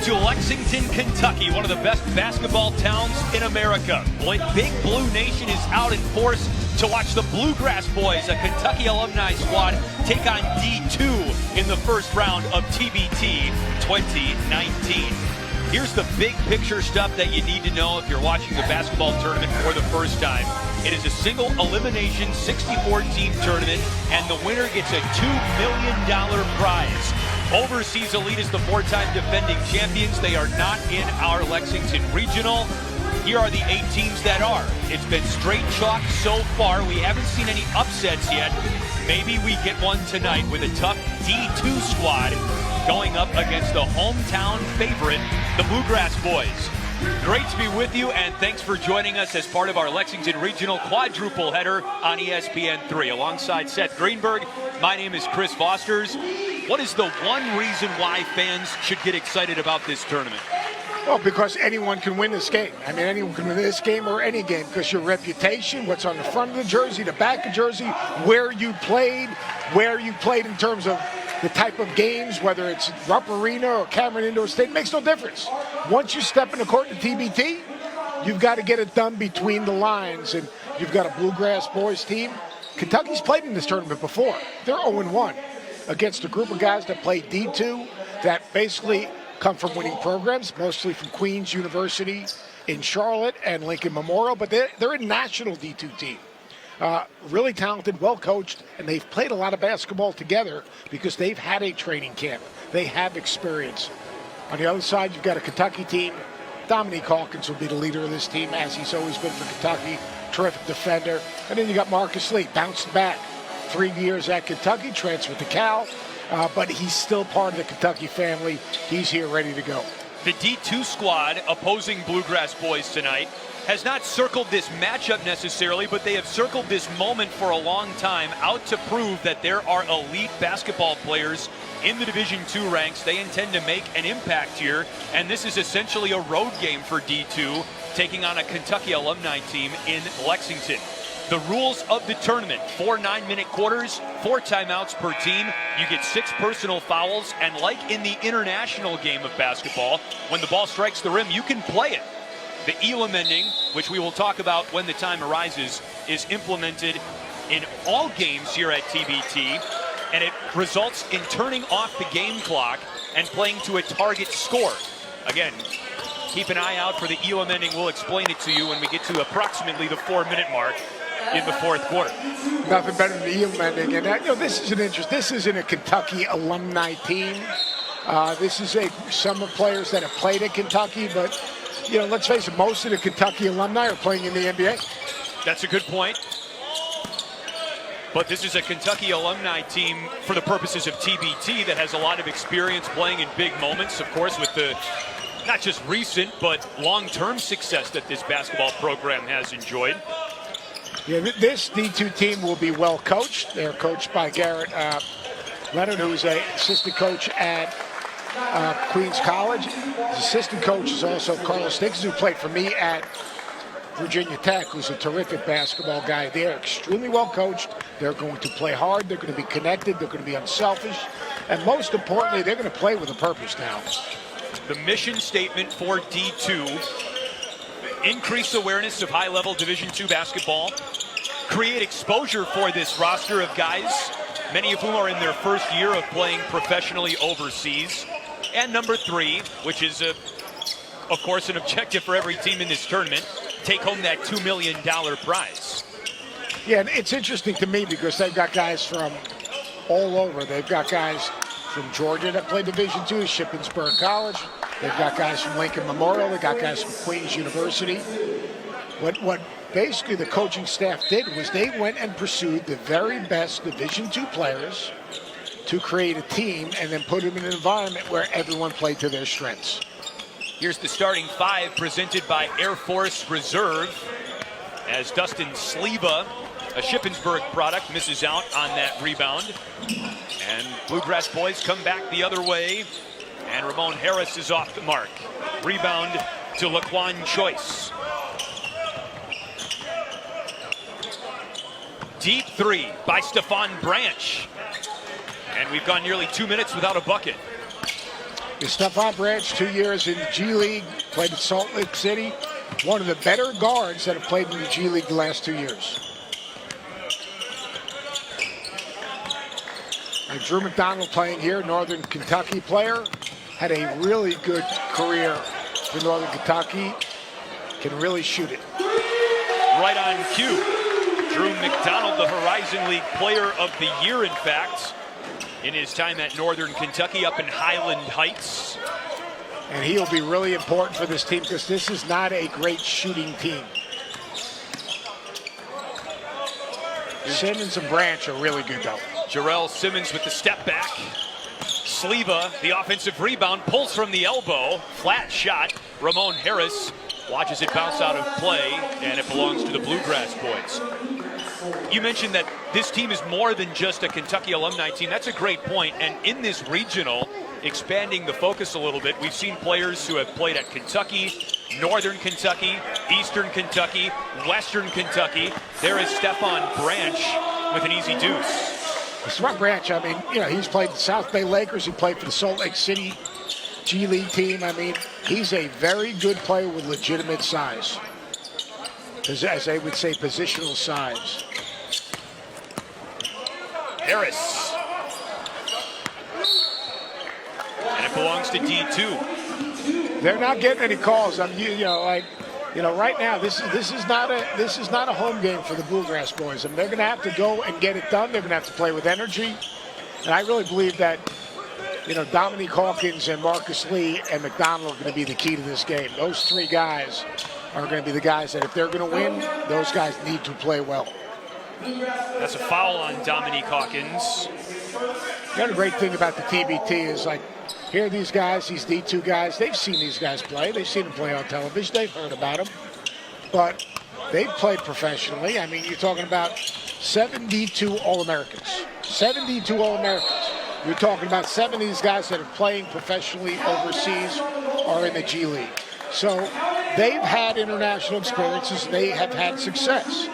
to Lexington, Kentucky, one of the best basketball towns in America. Big Blue Nation is out in force to watch the Bluegrass boys, a Kentucky alumni squad, take on D2 in the first round of TBT 2019. Here's the big picture stuff that you need to know if you're watching the basketball tournament for the first time. It is a single elimination 64-team tournament, and the winner gets a $2 million prize. Overseas Elite is the four-time defending champions. They are not in our Lexington Regional. Here are the 8 teams that are. It's been straight chalk so far. We haven't seen any upsets yet. Maybe we get one tonight with a tough D2 squad going up against the hometown favorite, the Bluegrass boys. Great to be with you, and thanks for joining us as part of our Lexington Regional quadruple header on ESPN3. Alongside Seth Greenberg, my name is Chris Fosters. What is the one reason why fans should get excited about this tournament? Well, because anyone can win this game. I mean, anyone can win this game or any game because your reputation, what's on the front of the jersey, the back of jersey, where you played in terms of the type of games, whether it's Rupp Arena or Cameron Indoor Stadium, makes no difference. Once you step in the court in TBT, you've got to get it done between the lines, and you've got a Bluegrass boys team. Kentucky's played in this tournament before. They're 0-1 against a group of guys that play D2 that basically come from winning programs, mostly from Queens University in Charlotte and Lincoln Memorial, but they're a national D2 team. Really talented, well coached, and they've played a lot of basketball together because they've had a training camp. They have experience. On the other side, you've got a Kentucky team. Dominique Hawkins will be the leader of this team, as he's always been for Kentucky. Terrific defender. And then you got Marcus Lee, bounced back 3 years at Kentucky, transferred to Cal, but he's still part of the Kentucky family. He's here ready to go. The D2 squad opposing Bluegrass boys tonight has not circled this matchup necessarily, but they have circled this moment for a long time, out to prove that there are elite basketball players in the Division II ranks. They intend to make an impact here, and this is essentially a road game for D2, taking on a Kentucky alumni team in Lexington. The rules of the tournament: 4 9-minute quarters, 4 timeouts per team. You get 6 personal fouls, and like in the international game of basketball, when the ball strikes the rim, you can play it. The Elam ending, which we will talk about when the time arises, is implemented in all games here at TBT, and it results in turning off the game clock and playing to a target score. Again, keep an eye out for the Elam ending. We'll explain it to you when we get to approximately the 4-minute mark in the fourth quarter. Nothing better than the Elam ending. And this is an interest. This isn't a Kentucky alumni team. This is some of players that have played at Kentucky, but let's face it, most of the Kentucky alumni are playing in the NBA. That's a good point. But this is a Kentucky alumni team for the purposes of TBT that has a lot of experience playing in big moments, of course, with the not just recent but long-term success that this basketball program has enjoyed. Yeah, this D2 team will be well coached. They're coached by Garrett Leonard, who is an assistant coach at Queens College. His assistant coach is also Carlos Dixon, who played for me at Virginia Tech, who's a terrific basketball guy. They're extremely well coached. They're going to play hard. They're going to be connected. They're going to be unselfish. And most importantly, they're going to play with a purpose now. The mission statement for D2: increase awareness of high-level Division II basketball, create exposure for this roster of guys, many of whom are in their first year of playing professionally overseas. And number 3, which is, of course, an objective for every team in this tournament, take home that $2 million prize. Yeah, and it's interesting to me because they've got guys from all over. They've got guys from Georgia that play Division II, Shippensburg College. They've got guys from Lincoln Memorial. They've got guys from Queens University. What basically the coaching staff did was they went and pursued the very best Division II players to create a team and then put them in an environment where everyone played to their strengths. Here's the starting 5 presented by Air Force Reserve, as Dustin Sleva, a Shippensburg product, misses out on that rebound. And Bluegrass boys come back the other way, and Ramon Harris is off the mark. Rebound to Laquan Choice. Deep 3 by Stephon Branch. And we've gone nearly 2 minutes without a bucket. Stephon Branch, 2 years in the G League, played at Salt Lake City. One of the better guards that have played in the G League the last 2 years. And Drew McDonald playing here, Northern Kentucky player. Had a really good career for Northern Kentucky. Can really shoot it. Right on cue. Drew McDonald, the Horizon League Player of the Year, in fact, in his time at Northern Kentucky up in Highland Heights. And he'll be really important for this team because this is not a great shooting team. Simmons and Branch are really good, though. Jarrell Simmons with the step back. Sleva, the offensive rebound, pulls from the elbow. Flat shot. Ramon Harris watches it bounce out of play, and it belongs to the Bluegrass boys. You mentioned that this team is more than just a Kentucky alumni team. That's a great point. And in this regional, expanding the focus a little bit, we've seen players who have played at Kentucky, Northern Kentucky, Eastern Kentucky, Western Kentucky. There is Stephon Branch with an easy deuce. Stephon Branch, I mean, you know, he's played the South Bay Lakers. He played for the Salt Lake City G League team. I mean, he's a very good player with legitimate size. As they would say, positional size. Harris. And it belongs to D2. They're not getting any calls. I mean, right now this is not a home game for the Bluegrass boys. I mean, they're going to have to go and get it done. They're going to have to play with energy. And I really believe that, you know, Dominique Hawkins and Marcus Lee and McDonald are going to be the key to this game. Those three guys are going to be the guys that if they're going to win, those guys need to play well. That's a foul on Dominique Hawkins. The other great thing about the TBT is, like, here are these guys, these D2 guys. They've seen these guys play. They've seen them play on television. They've heard about them. But they've played professionally. I mean, you're talking about 7 D2 All-Americans. 7 D2 All-Americans. You're talking about 7 of these guys that are playing professionally overseas or in the G League. So they've had international experiences. They have had success.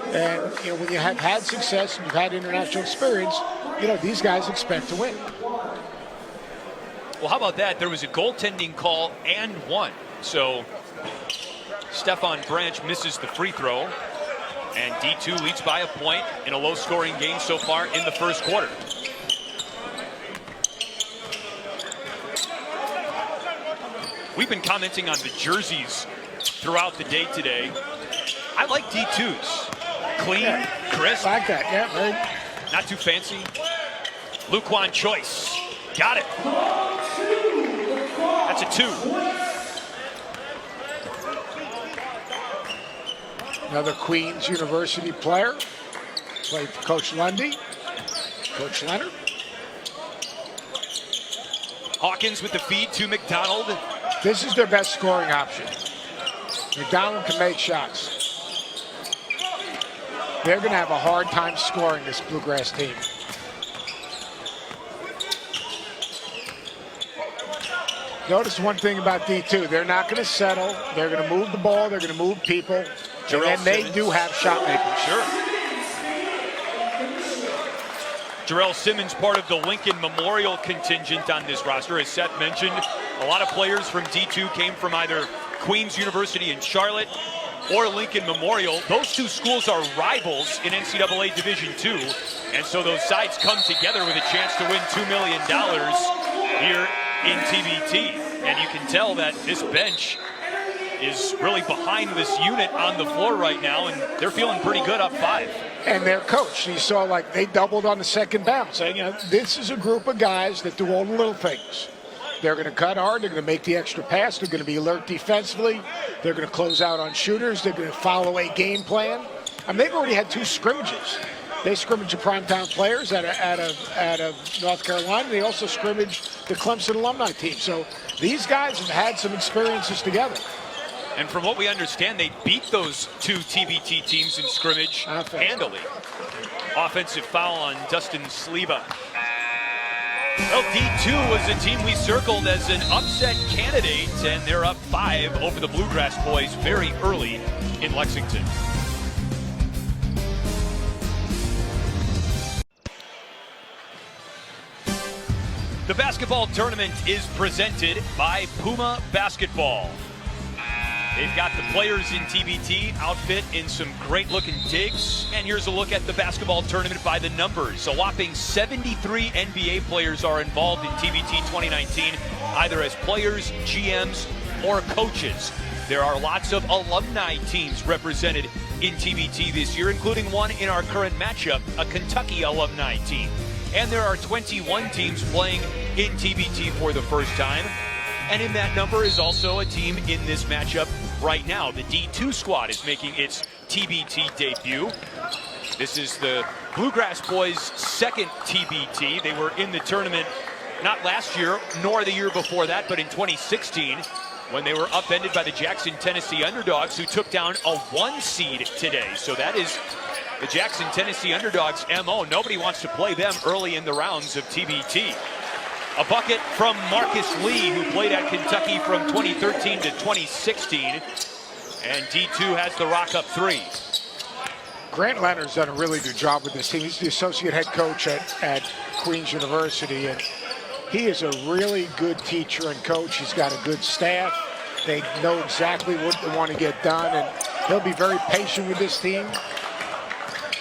And, you know, when you have had success and you've had international experience, you know, these guys expect to win. Well, how about that? There was a goaltending call and one. So Stephon Branch misses the free throw. And D2 leads by a point in a low-scoring game so far in the first quarter. We've been commenting on the jerseys throughout the day today. I like D2s. Clean, crisp. I like that, yeah, right. Not too fancy. Luquan Choice. Got it. That's a 2. Another Queens University player. Played for Coach Lundy. Coach Leonard. Hawkins with the feed to McDonald. This is their best scoring option. McDonald can make shots. They're going to have a hard time scoring this Bluegrass team. Notice one thing about D2. They're not going to settle. They're going to move the ball. They're going to move people. And they do have shot makers. Sure. Jarrell Simmons, part of the Lincoln Memorial contingent on this roster. As Seth mentioned, a lot of players from D2 came from either Queens University in Charlotte or Lincoln Memorial. Those two schools are rivals in NCAA Division II, and so those sides come together with a chance to win $2 million here in TBT. And you can tell that this bench is really behind this unit on the floor right now, and they're feeling pretty good up 5. And their coach, you saw, like, they doubled on the second bounce. And, you know, this is a group of guys that do all the little things. They're going to cut hard. They're going to make the extra pass. They're going to be alert defensively. They're going to close out on shooters. They're going to follow a game plan. I mean, they've already had 2 scrimmages. They scrimmaged the primetime players out of North Carolina. They also scrimmaged the Clemson alumni team. So these guys have had some experiences together. And from what we understand, they beat those 2 TBT teams in scrimmage handily. Offensive foul on Dustin Sleva. Well, D2 was a team we circled as an upset candidate, and they're up 5 over the Bluegrass boys very early in Lexington. The basketball tournament is presented by Puma Basketball. They've got the players in TBT outfit in some great looking digs. And here's a look at the basketball tournament by the numbers. A whopping 73 NBA players are involved in TBT 2019, either as players, GMs, or coaches. There are lots of alumni teams represented in TBT this year, including one in our current matchup, a Kentucky alumni team. And there are 21 teams playing in TBT for the first time. And in that number is also a team in this matchup right now. The D2 squad is making its TBT debut. This is the Bluegrass boys' second TBT. They were in the tournament not last year, nor the year before that, but in 2016, when they were upended by the Jackson, Tennessee Underdogs, who took down a 1 seed today. So that is the Jackson, Tennessee Underdogs' MO. Nobody wants to play them early in the rounds of TBT. A bucket from Marcus Lee, who played at Kentucky from 2013 to 2016. And D2 has the rock up 3. Grant Leonard's done a really good job with this team. He's the associate head coach at Queen's University, and he is a really good teacher and coach. He's got a good staff. They know exactly what they want to get done, and he'll be very patient with this team.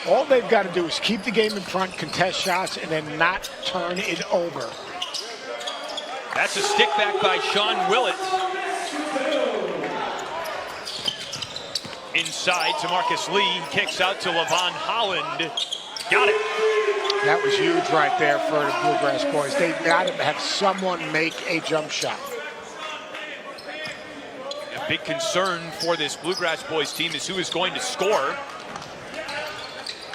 All they've got to do is keep the game in front, contest shots, and then not turn it over. That's a stick back by Sean Willett. Inside to Marcus Lee. Kicks out to Levon Holland. Got it. That was huge right there for the Bluegrass boys. They've got to have someone make a jump shot. A big concern for this Bluegrass boys team is who is going to score.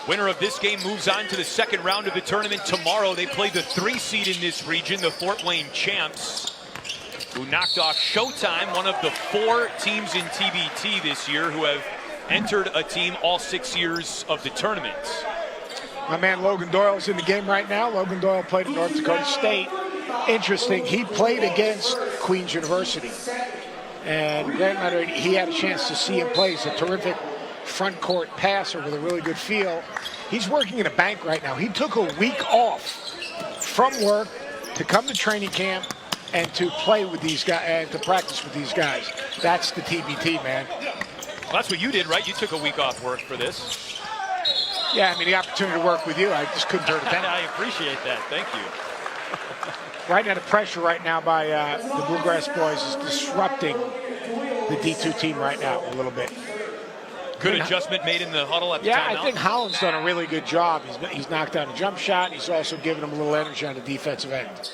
Winner of this game moves on to the second round of the tournament tomorrow. They play the 3 seed in this region, the Fort Wayne Champs, who knocked off Showtime, one of the 4 teams in TBT this year who have entered a team all 6 years of the tournament. My man Logan Doyle's in the game right now. Logan Doyle played at North Dakota State. Interesting, he played against Queen's University. And Grant Leonard, he had a chance to see him play. He's a terrific front court passer with a really good feel. He's working in a bank right now. He took a week off from work to come to training camp and to play with these guys and to practice with these guys. That's the TBT, man. Well, that's what you did, right? You took a week off work for this. Yeah, I mean, the opportunity to work with you, I just couldn't turn it down. I appreciate that. Thank you. Right now, the pressure right now by the Bluegrass boys is disrupting the D2 team right now a little bit. Good adjustment made in the huddle at the timeout. Yeah, I think Holland's done a really good job. He's knocked down a jump shot. He's also given him a little energy on the defensive end.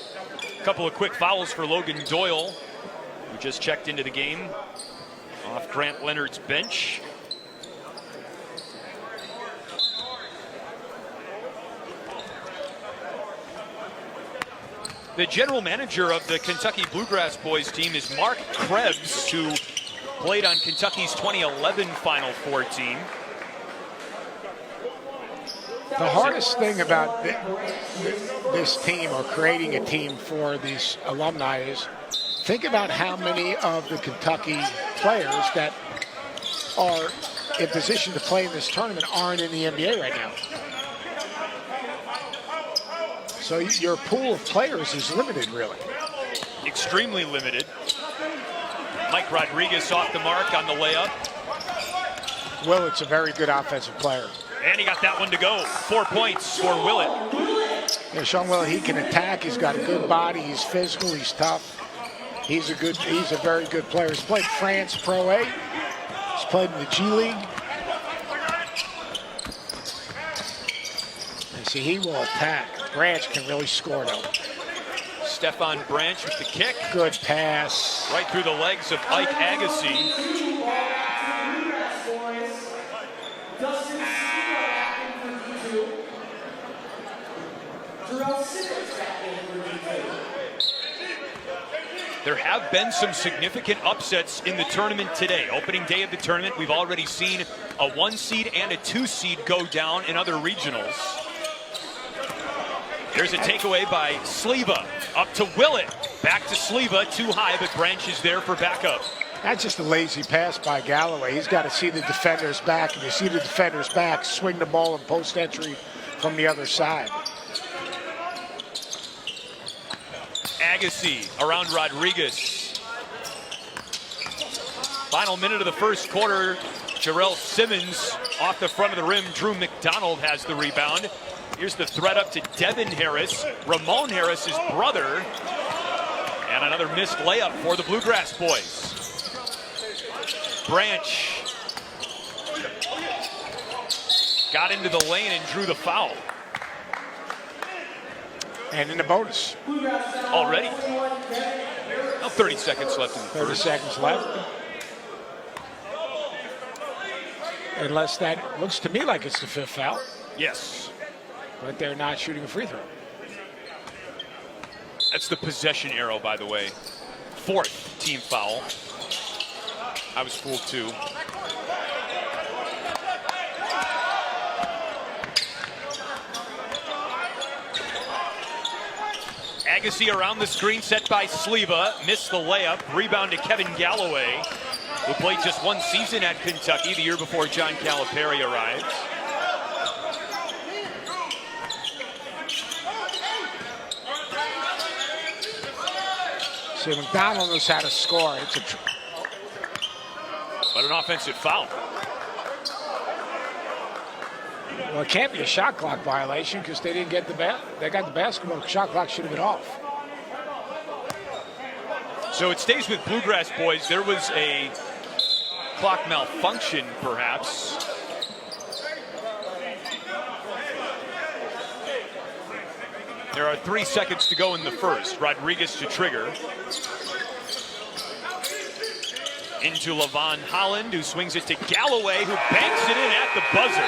A couple of quick fouls for Logan Doyle, who just checked into the game off Grant Leonard's bench. The general manager of the Kentucky Bluegrass boys team is Mark Krebs, who played on Kentucky's 2011 Final Four team. The hardest thing about this team, or creating a team for these alumni, is think about how many of the Kentucky players that are in position to play in this tournament aren't in the NBA right now. So your pool of players is limited, really. Extremely limited. Mike Rodriguez off the mark on the layup. Willett's a very good offensive player. And he got that one to go. 4 points for Willett. Yeah, Sean Willett, he can attack. He's got a good body. He's physical. He's tough. He's a very good player. He's played France Pro A. He's played in the G League. And see, he will attack. Branch can really score, though. Stefan Branch with the kick. Good pass. Right through the legs of Ike Agassi. There have been some significant upsets in the tournament today. Opening day of the tournament, we've already seen a 1 seed and a 2 seed go down in other regionals. There's a takeaway by Sleva. Up to Willett. Back to Sleva. Too high, but Branch is there for backup. That's just a lazy pass by Galloway. He's got to see the defender's back. If you see the defender's back, swing the ball in post entry from the other side. Agassi around Rodriguez. Final minute of the first quarter. Jarrell Simmons off the front of the rim. Drew McDonald has the rebound. Here's the threat up to Devin Harris, Ramon Harris's brother. And another missed layup for the Bluegrass boys. Branch got into the lane and drew the foul. And in the bonus. Already. Now 30 seconds left in the 30 seconds left. Unless that looks to me like it's the 5th foul. Yes. But they're not shooting a free throw. That's the possession arrow, by the way. 4th team foul. I was fooled too. Agassi around the screen, set by Sleva. Missed the layup. Rebound to Kevin Galloway, who played just one season at Kentucky the year before John Calipari arrived. See, McDonald knows how to score. But an offensive foul. Well, it can't be a shot clock violation because they didn't get they got the basketball. The shot clock should have been off. So it stays with Bluegrass boys. There was a clock malfunction, perhaps. There are 3 seconds to go in the first. Rodriguez to trigger. Into Levon Holland, who swings it to Galloway, who banks it in at the buzzer.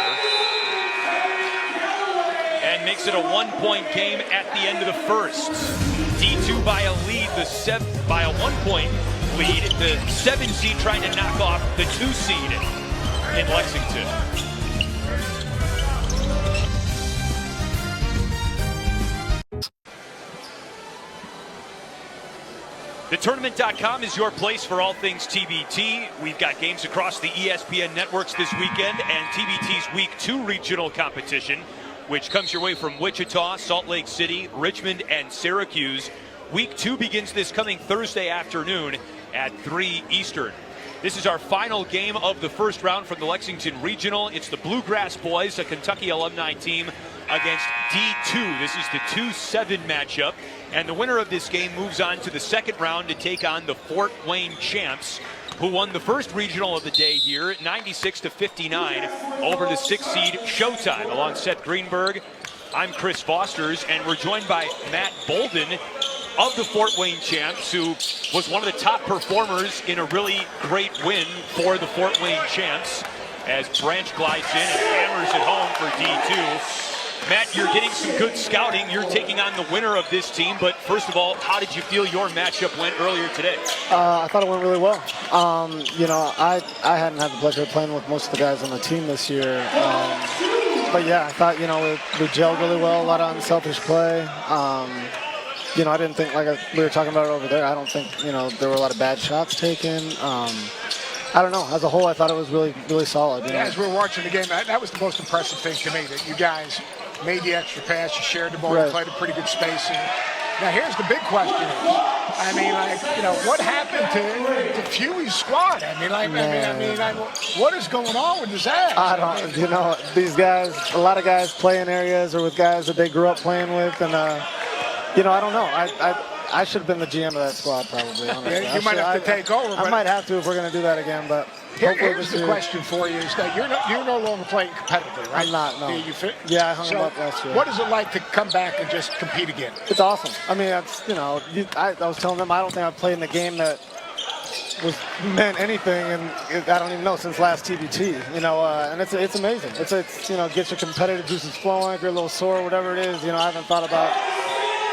And makes it a 1-point game at the end of the first. D2 by a lead, by a 1-point lead. The 7 seed trying to knock off the 2 seed in Lexington. TheTournament.com is your place for all things TBT. We've got games across the ESPN networks this weekend and TBT's Week 2 regional competition, which comes your way from Wichita, Salt Lake City, Richmond, and Syracuse. Week 2 begins this coming Thursday afternoon at 3 Eastern. This is our final game of the first round from the Lexington Regional. It's the Bluegrass boys, a Kentucky alumni team, against D2. This is the 2-7 matchup. And the winner of this game moves on to the second round to take on the Fort Wayne champs, who won the first regional of the day here, 96-59 over the 6 seed Showtime. Along Seth Greenberg, I'm Chris Fosters, and we're joined by Matt Bolden of the Fort Wayne champs, who was one of the top performers in a really great win for the Fort Wayne champs, as Branch glides in and hammers it home for D2. Matt, you're getting some good scouting. You're taking on the winner of this team. But first of all, how did you feel your matchup went earlier today? I thought it went really well. You know, I hadn't had the pleasure of playing with most of the guys on the team this year. But yeah, I thought, you know, we gelled really well, a lot of unselfish play. You know, I didn't think, we were talking about it over there, I don't think, you know, there were a lot of bad shots taken. I don't know. As a whole, I thought it was really, really solid. You know? As we were watching the game, that was the most impressive thing to me, that you guys made the extra pass, you shared the ball, right. You played a pretty good spacing. Now, here's the big question. I mean, you know, what happened to Fuey's squad? I mean, what is going on with this ass? I don't, you know, these guys, a lot of guys play in areas or with guys that they grew up playing with, and, you know, I don't know. I should have been the GM of that squad, probably. Honestly. Yeah, you might have to take over. I might have to if we're going to do that again, but here's the question for you: is that you're no longer playing competitively, right? I'm not. No. Yeah, I hung them up last year. What is it like to come back and just compete again? It's awesome. I mean, that's, you know, I was telling them I don't think I've played in a game that meant anything, and I don't even know, since last TBT. You know, and it's amazing. It's you know, gets your competitive juices flowing. If you're a little sore, whatever it is, you know, I haven't thought about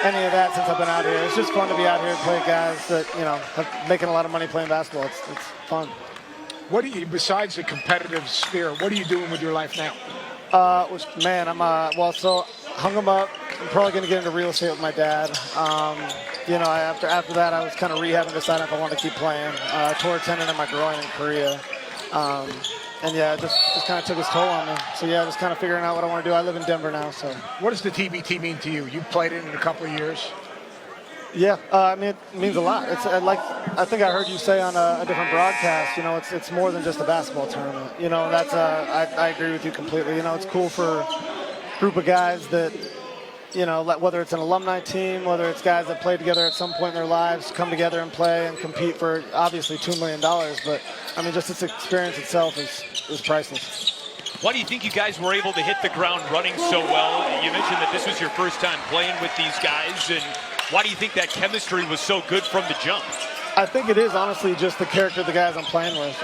any of that since I've been out here. It's just fun to be out here and play guys that, you know, are making a lot of money playing basketball. It's fun. What do you, besides the competitive sphere, what are you doing with your life now? So hung them up. I'm probably going to get into real estate with my dad. You know, after that, I was kind of rehabbing, deciding if I wanted to keep playing. Tore a tendon in my groin in Korea. And yeah, it just kind of took its toll on me. So yeah, just kind of figuring out what I want to do. I live in Denver now, so. What does the TBT mean to you? You've played it in a couple of years. Yeah, I mean, it means a lot. It's like I think I heard you say on a different broadcast. You know, it's more than just a basketball tournament. You know, that's I agree with you completely. You know, it's cool for a group of guys that, you know, whether it's an alumni team, whether it's guys that played together at some point in their lives, come together and play and compete for obviously $2 million. But I mean, just this experience itself is priceless. Why do you think you guys were able to hit the ground running so well? You mentioned that this was your first time playing with these guys, and why do you think that chemistry was so good from the jump? I think it is honestly just the character of the guys I'm playing with.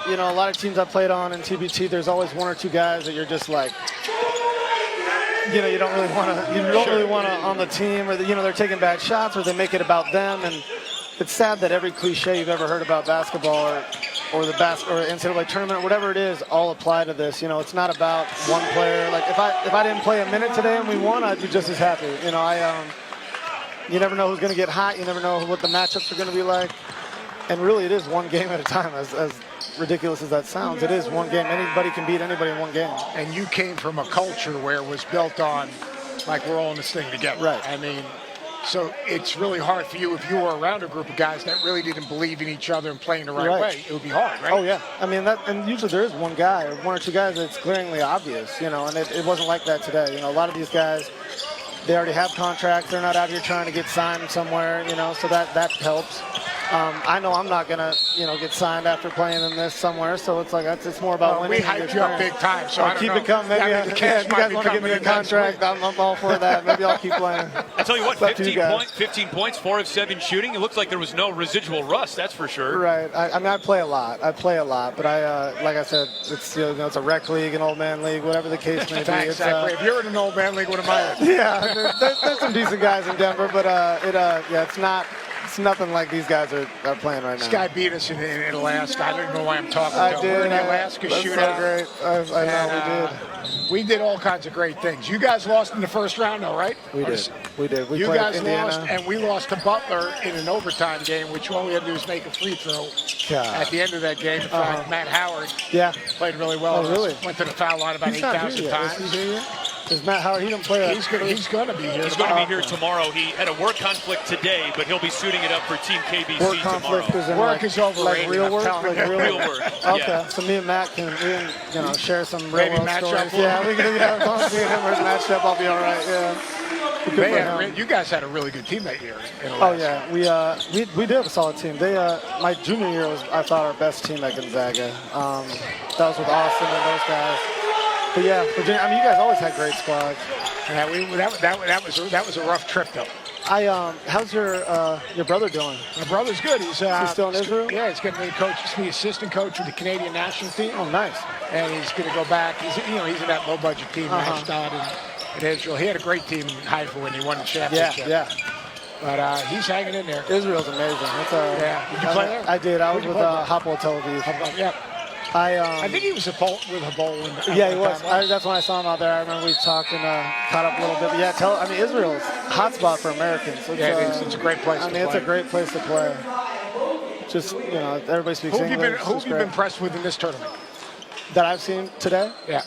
You know, a lot of teams I played on in TBT, there's always one or two guys that you're just like, you know, you don't really want to on the team, or you know, they're taking bad shots, or they make it about them. And it's sad that every cliche you've ever heard about basketball or NCAA tournament, or whatever it is, all apply to this. You know, it's not about one player. Like if I didn't play a minute today and we won, I'd be just as happy. You know, you never know who's going to get hot. You never know what the matchups are going to be like. And really, it is one game at a time, as ridiculous as that sounds. It is one game. Anybody can beat anybody in one game. And you came from a culture where it was built on, like, we're all in this thing together. Right. I mean, so it's really hard for you if you were around a group of guys that really didn't believe in each other and playing the right way. It would be hard, right? Oh, yeah. I mean, and usually there is one guy or one or two guys that's glaringly obvious, you know, and it wasn't like that today. You know, a lot of these guys, they already have contracts. They're not out here trying to get signed somewhere, you know, so that helps. I know I'm not going to, you know, get signed after playing in this somewhere, so it's like it's more about winning. We hyped you up big time, so I don't keep know. it coming. Maybe if you guys want to give me a contract, I'm all for that. Maybe I'll keep playing. I tell you what, 15 points, 4 of 7 shooting. It looks like there was no residual rust, that's for sure. Right. I mean, I play a lot, but like I said, it's, you know, it's a rec league, an old man league, whatever the case may be. Exactly. If you're in an old man league, what am I in? Yeah, there's some decent guys in Denver, but it's nothing like these guys are playing right now. This guy beat us in Alaska. I don't even know why I'm talking to him. We're in the Alaska shootout. So great. I know we did all kinds of great things. You guys lost in the first round, though, right? We did. We you played guys Indiana. lost, and we lost to Butler in an overtime game, which all we had to do was make a free throw at the end of that game. Matt Howard played really well. Oh, really? Went to the foul line about 8,000 times. Is Matt Howard? He didn't play. He's going to be here. He's going to be here tomorrow. He had a work conflict today, but he'll be suiting it up for Team KBC work tomorrow. Conflict is work is overrated. Like real work? Like real work. Okay, Yeah. so me and Matt can share some real world stories. Yeah, we can. As long as me and him are matched up, I'll be all right. Yeah. You guys had a really good team that year. Oh yeah, we did have a solid team. My junior year was, I thought, our best team at Gonzaga. That was with Austin and those guys. But yeah, Virginia. I mean, you guys always had great squads. Yeah, that was a rough trip though. How's your brother doing? My brother's good. He's still in Israel? Yeah, he's going to be coach. He's the assistant coach with the Canadian national team. Oh, nice. And he's going to go back. He's in that low budget team, Ashdod in Israel. He had a great team in Haifa when he won the championship. Yeah. But he's hanging in there. Israel's amazing. Did you play there? I did. I was with Hapoel Tel Aviv. Yeah. I think he was with a bowl. Yeah, he was. That's when I saw him out there. I remember we talked and caught up a little bit. But yeah, Israel's a hot spot for Americans. It's a great place to play. It's a great place to play. Just, everybody speaks English. Who have you been impressed with in this tournament? That I've seen today? Yeah.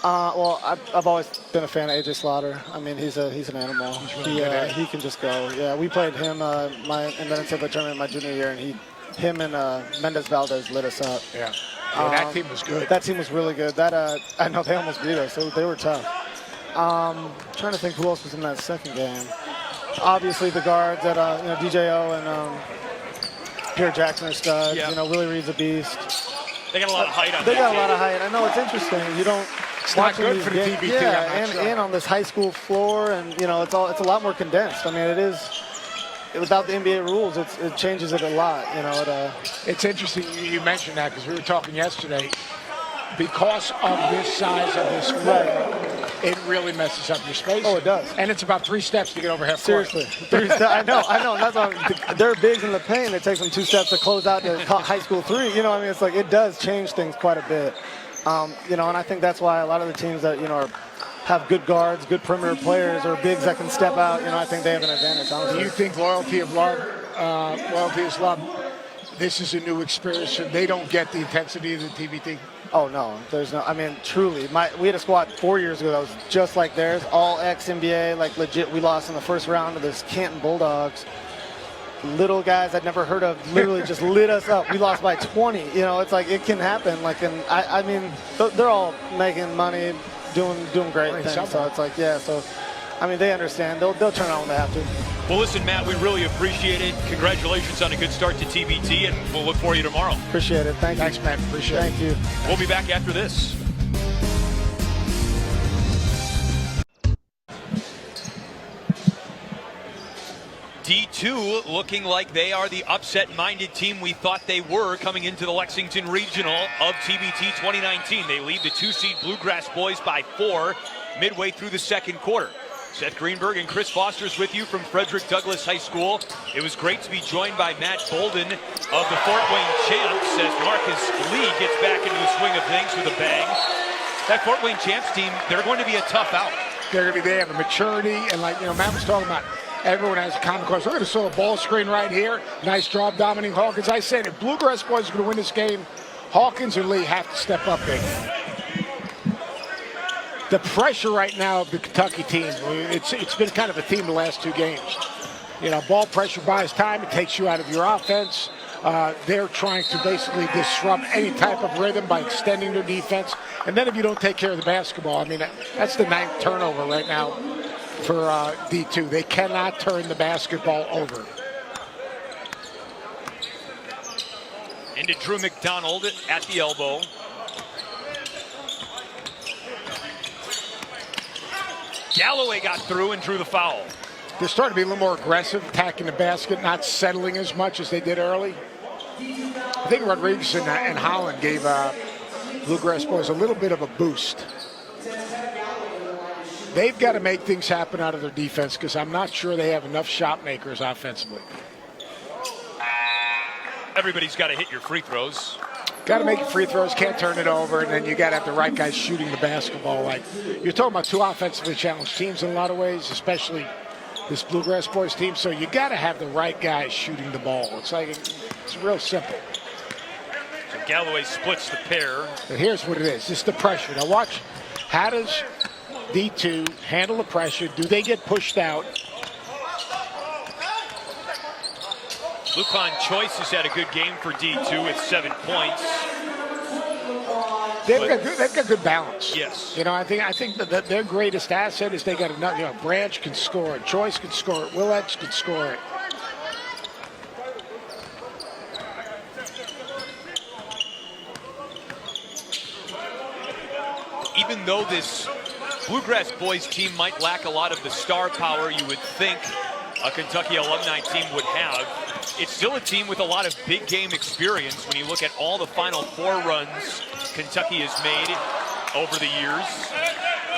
Well, I've always been a fan of AJ Slaughter. I mean, he's an animal. He can just go. Yeah, we played him in the NCAA tournament my junior year, and him and Mendez Valdez lit us up. Yeah. That team was good. That team was really good. I know they almost beat us. They were tough. Trying to think who else was in that second game. Obviously the guards that DJO and Pierre Jackson are studs. Yeah. Willie Reed's a beast. They got a lot of height on They got a lot of height. I know it's interesting. You don't. It's not good for the TBT. Yeah, and on this high school floor, and it's a lot more condensed. I mean, it is. Without the NBA rules, it changes it a lot. It's interesting you mentioned that because we were talking yesterday. Because of this size of this floor, it really messes up your space. Oh, it does. And it's about 3 steps to get over half court. Seriously. I know. That's why they're bigs in the paint. It takes them 2 steps to close out the high school 3. It's like it does change things quite a bit. And I think that's why a lot of the teams that have good guards, good perimeter players, or bigs that can step out. I think they have an advantage. Honestly. Do you think loyalty is love? This is a new experience, and they don't get the intensity of the TBT. Oh no, there's no. I mean, truly, we had a squad 4 years ago that was just like theirs, all ex-NBA, like legit. We lost in the first round to the Canton Bulldogs. little guys I'd never heard of literally just lit us up. We lost by 20. You know, it's like it can happen. Like, and I mean, they're all making money, doing great things. So it's like, yeah. So, I mean, they understand. They'll turn on when they have to. Well, listen, Matt, we really appreciate it. Congratulations on a good start to TBT, and we'll look for you tomorrow. Appreciate it. Thank you. Thanks, Matt. Appreciate it. Thank you. We'll be back after this. D2 looking like they are the upset-minded team we thought they were coming into the Lexington Regional of TBT 2019. They lead the 2-seed Bluegrass boys by 4 midway through the second quarter. Seth Greenberg and Chris Foster's with you from Frederick Douglass High School. It was great to be joined by Matt Bolden of the Fort Wayne Champs as Marcus Lee gets back into the swing of things with a bang. That Fort Wayne Champs team, they're going to be a tough out. They're going to be there, the maturity, and like, you know, Matt was talking about, everyone has a common course. We're going to show a ball screen right here. Nice job dominating Hawkins. I said if Bluegrass boys are going to win this game, Hawkins and Lee have to step up big. The pressure right now of the Kentucky team, it's been kind of a theme the last 2 games. You know, ball pressure buys time. It takes you out of your offense. They're trying to basically disrupt any type of rhythm by extending their defense. And then if you don't take care of the basketball, I mean, that's the 9th turnover right now for D2. They cannot turn the basketball over. Into Drew McDonald at the elbow. Galloway got through and drew the foul. They're starting to be a little more aggressive, attacking the basket, not settling as much as they did early. I think Rodriguez and Holland gave Bluegrass boys a little bit of a boost. They've got to make things happen out of their defense because I'm not sure they have enough shot makers offensively. Everybody's got to hit your free throws. Got to make your free throws, can't turn it over, and then you got to have the right guys shooting the basketball. Like, you're talking about 2 offensively challenged teams in a lot of ways, especially this Bluegrass boys team. So you got to have the right guys shooting the ball. It's like, it's real simple. So Galloway splits the pair. But here's what it is. This is the pressure. Now watch, how does D2 handle the pressure? Do they get pushed out? Lupon Choice has had a good game for D2 with 7 points. They've got good balance. Yes. You know, I think that their greatest asset is they got enough. You know, Branch can score it, Choice can score it, Willets can score it. Even though this Bluegrass boys team might lack a lot of the star power you would think a Kentucky Alumni team would have, it's still a team with a lot of big game experience when you look at all the Final Four runs Kentucky has made over the years.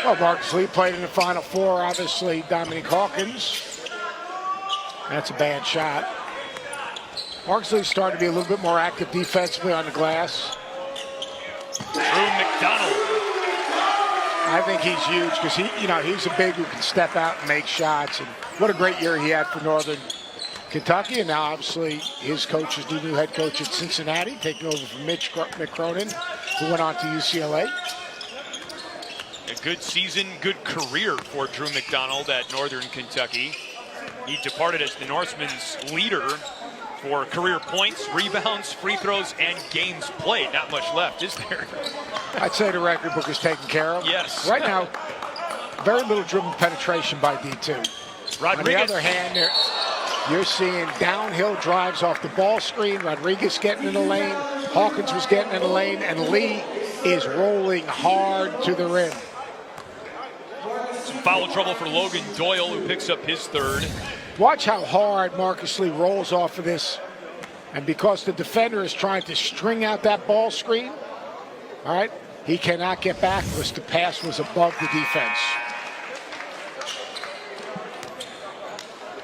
Well, Marcus Lee played in the Final Four, obviously. Dominique Hawkins. That's a bad shot. Marcus Lee started to be a little bit more active defensively on the glass. Drew McDonald. I think he's huge because he's a big who can step out and make shots. And what a great year he had for Northern Kentucky. And now, obviously, his coach is the new head coach at Cincinnati, taking over from Mick Cronin, who went on to UCLA. A good season, good career for Drew McDonald at Northern Kentucky. He departed as the Norseman's leader for career points, rebounds, free throws, and games played. Not much left, is there? I'd say the record book is taken care of. Yes. Right now, very little dribble penetration by D2. Rodriguez. On the other hand, you're seeing downhill drives off the ball screen. Rodriguez getting in the lane. Hawkins was getting in the lane. And Lee is rolling hard to the rim. Some foul trouble for Logan Doyle, who picks up his 3rd. Watch how hard Marcus Lee rolls off of this. And because the defender is trying to string out that ball screen, all right, he cannot get back because the pass was above the defense.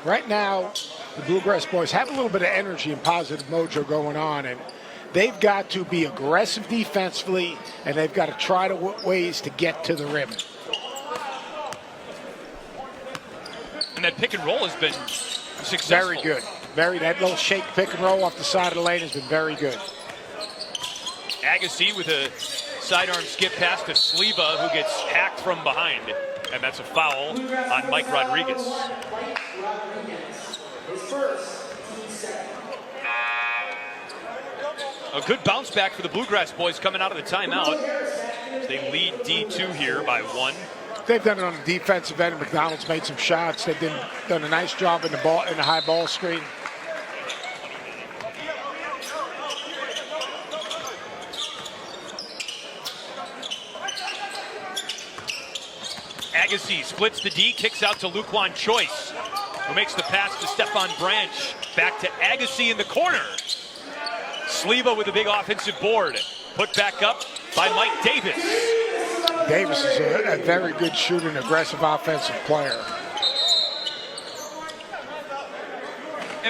Right now, the Bluegrass boys have a little bit of energy and positive mojo going on, and they've got to be aggressive defensively, and they've got to try ways to get to the rim. And that pick and roll has been successful. Very good. That little shake pick and roll off the side of the lane has been very good. Agassi with a sidearm skip pass to Sleva, who gets hacked from behind. And that's a foul on Mike Rodriguez. A good bounce back for the Bluegrass boys coming out of the timeout. They lead D2 here by 1. They've done it on the defensive end. McDonald's made some shots. They've done a nice job in the high ball screen. Agassi splits the D, kicks out to Luquan Choice, who makes the pass to Stefan Branch. Back to Agassi in the corner. Sleva with a big offensive board. Put back up by Mike Davis. Davis is a very good shooter and aggressive offensive player.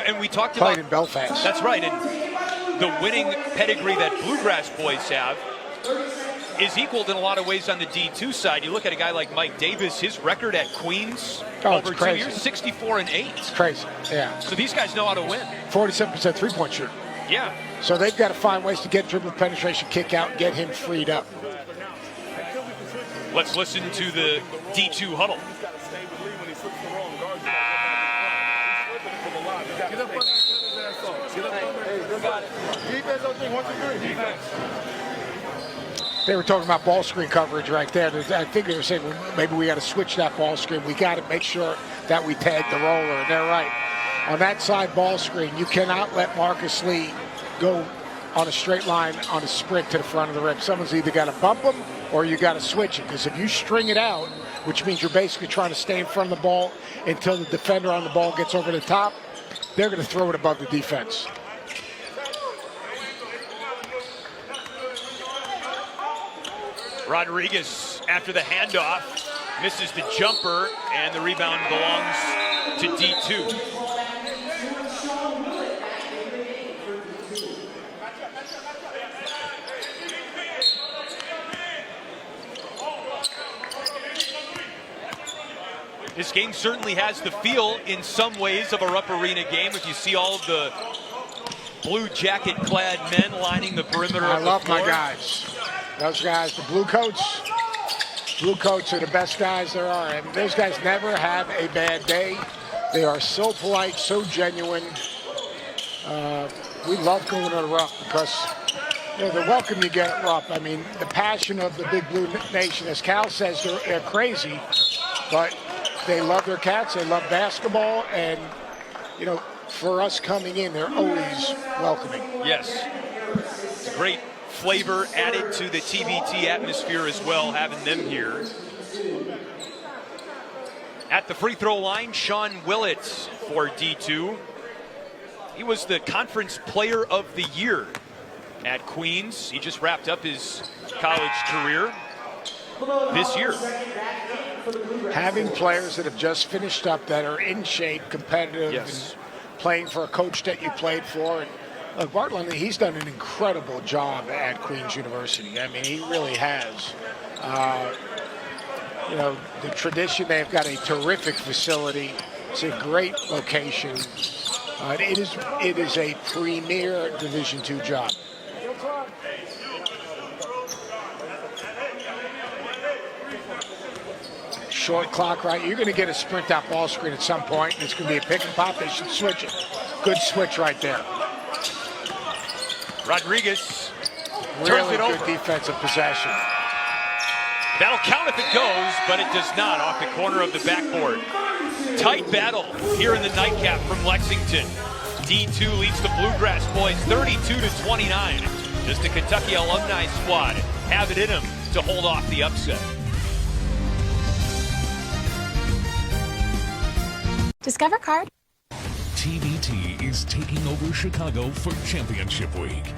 And we talked Played about in Belfast. That's right. And the winning pedigree that Bluegrass boys have is equaled in a lot of ways on the D2 side. You look at a guy like Mike Davis, his record at Queens over 2 years, 64-8. It's crazy, yeah. So these guys know how to win. 47% three-point shooter. Yeah. So they've got to find ways to get dribble penetration, kick out, and get him freed up. Let's listen to the D2 huddle. They were talking about ball screen coverage right there. I think they were saying, well, maybe we got to switch that ball screen. We got to make sure that we tag the roller. And they're right. On that side ball screen, you cannot let Marcus Lee go on a straight line on a sprint to the front of the rim. Someone's either got to bump him or you got to switch it. Because if you string it out, which means you're basically trying to stay in front of the ball until the defender on the ball gets over the top, they're going to throw it above the defense. Rodriguez, after the handoff, misses the jumper, and the rebound belongs to D2. This game certainly has the feel in some ways of a Rupp Arena game. If you see all of the blue jacket-clad men lining the perimeter of the floor. I love my guys. Those guys, the blue coats are the best guys there are. And those guys never have a bad day. They are so polite, so genuine. We love going to Rupp because, you know, the welcome you get at Rupp. I mean, the passion of the Big Blue Nation. As Cal says, they're crazy, but they love their cats. They love basketball, and you know, for us coming in, they're always welcoming. Yes, it's a great flavor added to the TBT atmosphere as well, having them here. At the free throw line, Sean Willett for D2. He was the Conference Player of the Year at Queens. He just wrapped up his college career this year. Having players that have just finished up that are in shape, competitive, yes, and playing for a coach that you played for. And look, Bartlett, he's done an incredible job at Queens University. I mean, he really has. You know, the tradition, they've got a terrific facility. It's a great location. It is a premier Division II job. Short clock, right? You're going to get a sprint out ball screen at some point. And it's going to be a pick and pop. They should switch it. Good switch right there. Rodriguez turns really it good over. Defensive possession. That'll count if it goes, but it does not off the corner of the backboard. Tight battle here in the nightcap from Lexington. D2 leads the Bluegrass boys 32-29. Does the Kentucky Alumni squad have it in them to hold off the upset? Discover Card. TBT is taking over Chicago for Championship Week.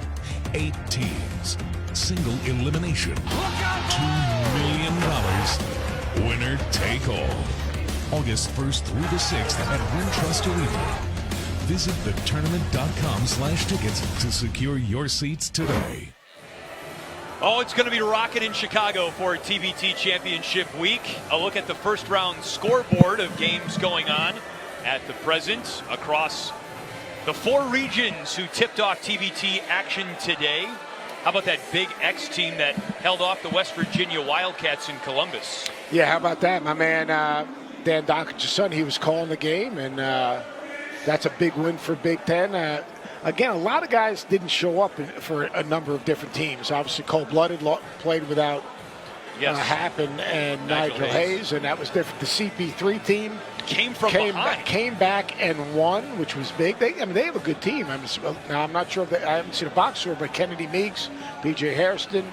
8 teams, single elimination, $2 million, winner take all. August 1st through the 6th at Wintrust Arena. Visit thetournament.com/tickets to secure your seats today. Oh, it's going to be rocking in Chicago for TBT Championship Week. A look at the first round scoreboard of games going on at the present across the 4 regions who tipped off TBT action today. How about that Big X team that held off the West Virginia Wildcats in Columbus? Yeah, how about that? My man, Dan Dockett's son, he was calling the game, and that's a big win for Big Ten. Again, a lot of guys didn't show up for a number of different teams. Obviously, Cold-Blooded played without Happ and Nigel Hayes, and that was different. The CP3 team came behind. Came back and won, which was big. They have a good team. Now, I'm not sure if I haven't seen a box score, but Kennedy Meeks, B.J. Hairston,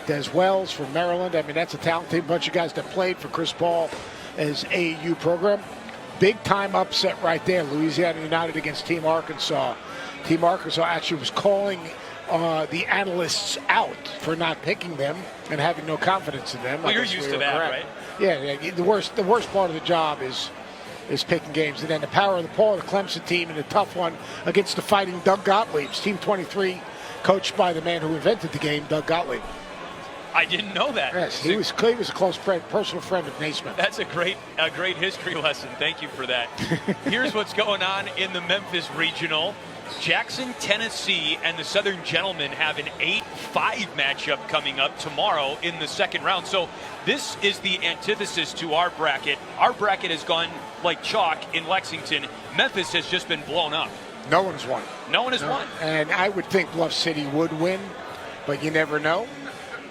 Des Wells from Maryland. I mean, that's a talented bunch of guys that played for Chris Paul as AAU program. Big-time upset right there, Louisiana United against Team Arkansas. Team Arkansas actually was calling the analysts out for not picking them and having no confidence in them. Well, you're used to that, right? Yeah. The worst part of the job is picking games. And then the power of the Paul, the Clemson team, and a tough one against the Fighting Doug Gottlieb's. Team 23, coached by the man who invented the game, Doug Gottlieb. I didn't know that. Yes, he was a close friend, personal friend of Naismith. That's a great history lesson. Thank you for that. Here's what's going on in the Memphis Regional. Jackson, Tennessee, and the Southern Gentlemen have an 8-5 matchup coming up tomorrow in the second round. So this is the antithesis to our bracket. Our bracket has gone like chalk in Lexington. Memphis has just been blown up. No one's won. No one has won. And I would think Bluff City would win, but you never know.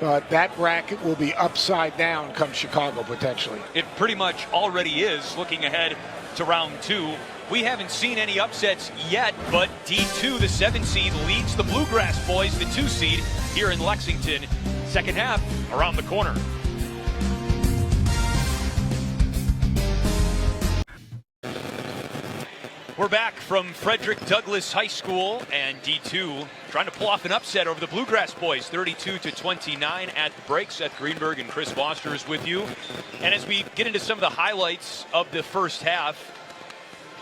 But that bracket will be upside down come Chicago, potentially. It pretty much already is, looking ahead to round 2. We haven't seen any upsets yet, but D2, the 7 seed, leads the Bluegrass boys, the 2 seed, here in Lexington. Second half around the corner. We're back from Frederick Douglass High School, and D2 trying to pull off an upset over the Bluegrass boys, 32-29 at the break. Seth Greenberg and Chris Foster is with you. And as we get into some of the highlights of the first half,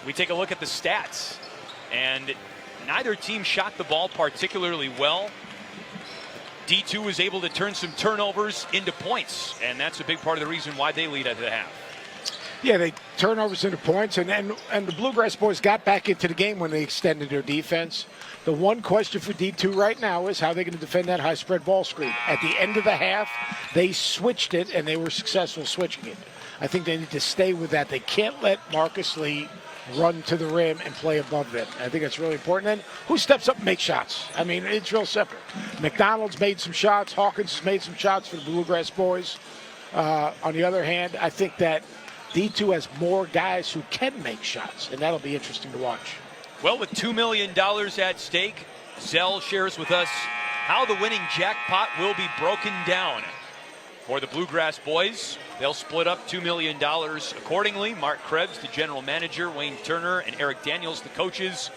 we take a look at the stats. And neither team shot the ball particularly well. D2 was able to turn some turnovers into points, and that's a big part of the reason why they lead at the half. Yeah, they turnovers into points, and the Bluegrass boys got back into the game when they extended their defense. The one question for D2 right now is how they're going to defend that high spread ball screen. At the end of the half, they switched it, and they were successful switching it. I think they need to stay with that. They can't let Marcus Lee run to the rim and play above them. I think that's really important. And who steps up and makes shots? I mean, it's real simple. McDonald's made some shots. Hawkins has made some shots for the Bluegrass boys. On the other hand, I think that D2 has more guys who can make shots, and that'll be interesting to watch. Well, with $2 million at stake, Zell shares with us how the winning jackpot will be broken down. For the Bluegrass boys, they'll split up $2 million accordingly. Mark Krebs, the general manager, Wayne Turner, and Eric Daniels, the coaches,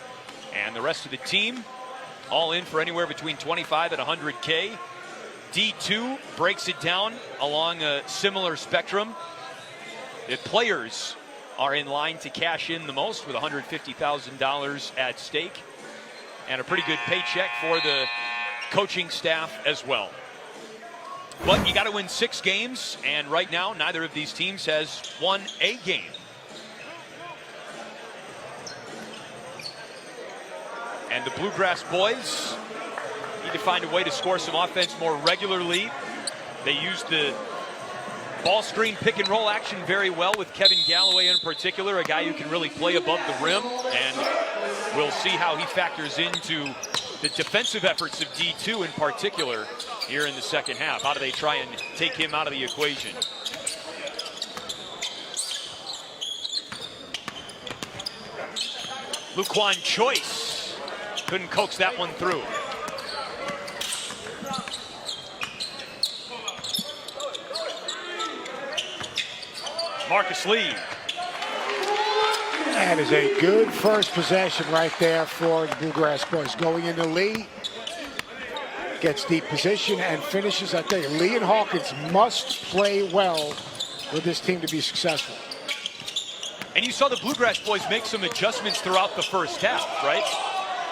and the rest of the team, all in for anywhere between 25 and 100K. D2 breaks it down along a similar spectrum. The players are in line to cash in the most with $150,000 at stake, and a pretty good paycheck for the coaching staff as well. But you got to win 6 games, and right now neither of these teams has won a game. And the Bluegrass boys need to find a way to score some offense more regularly. They used the ball screen pick and roll action very well with Kevin Galloway in particular, a guy who can really play above the rim, and we'll see how he factors into the defensive efforts of D2 in particular here in the second half. How do they try and take him out of the equation? Luquan Choice couldn't coax that one through. Marcus Lee. That is a good first possession right there for the Bluegrass boys. Going into Lee, gets deep position and finishes. I tell you, Lee and Hawkins must play well for this team to be successful. And you saw the Bluegrass boys make some adjustments throughout the first half, right?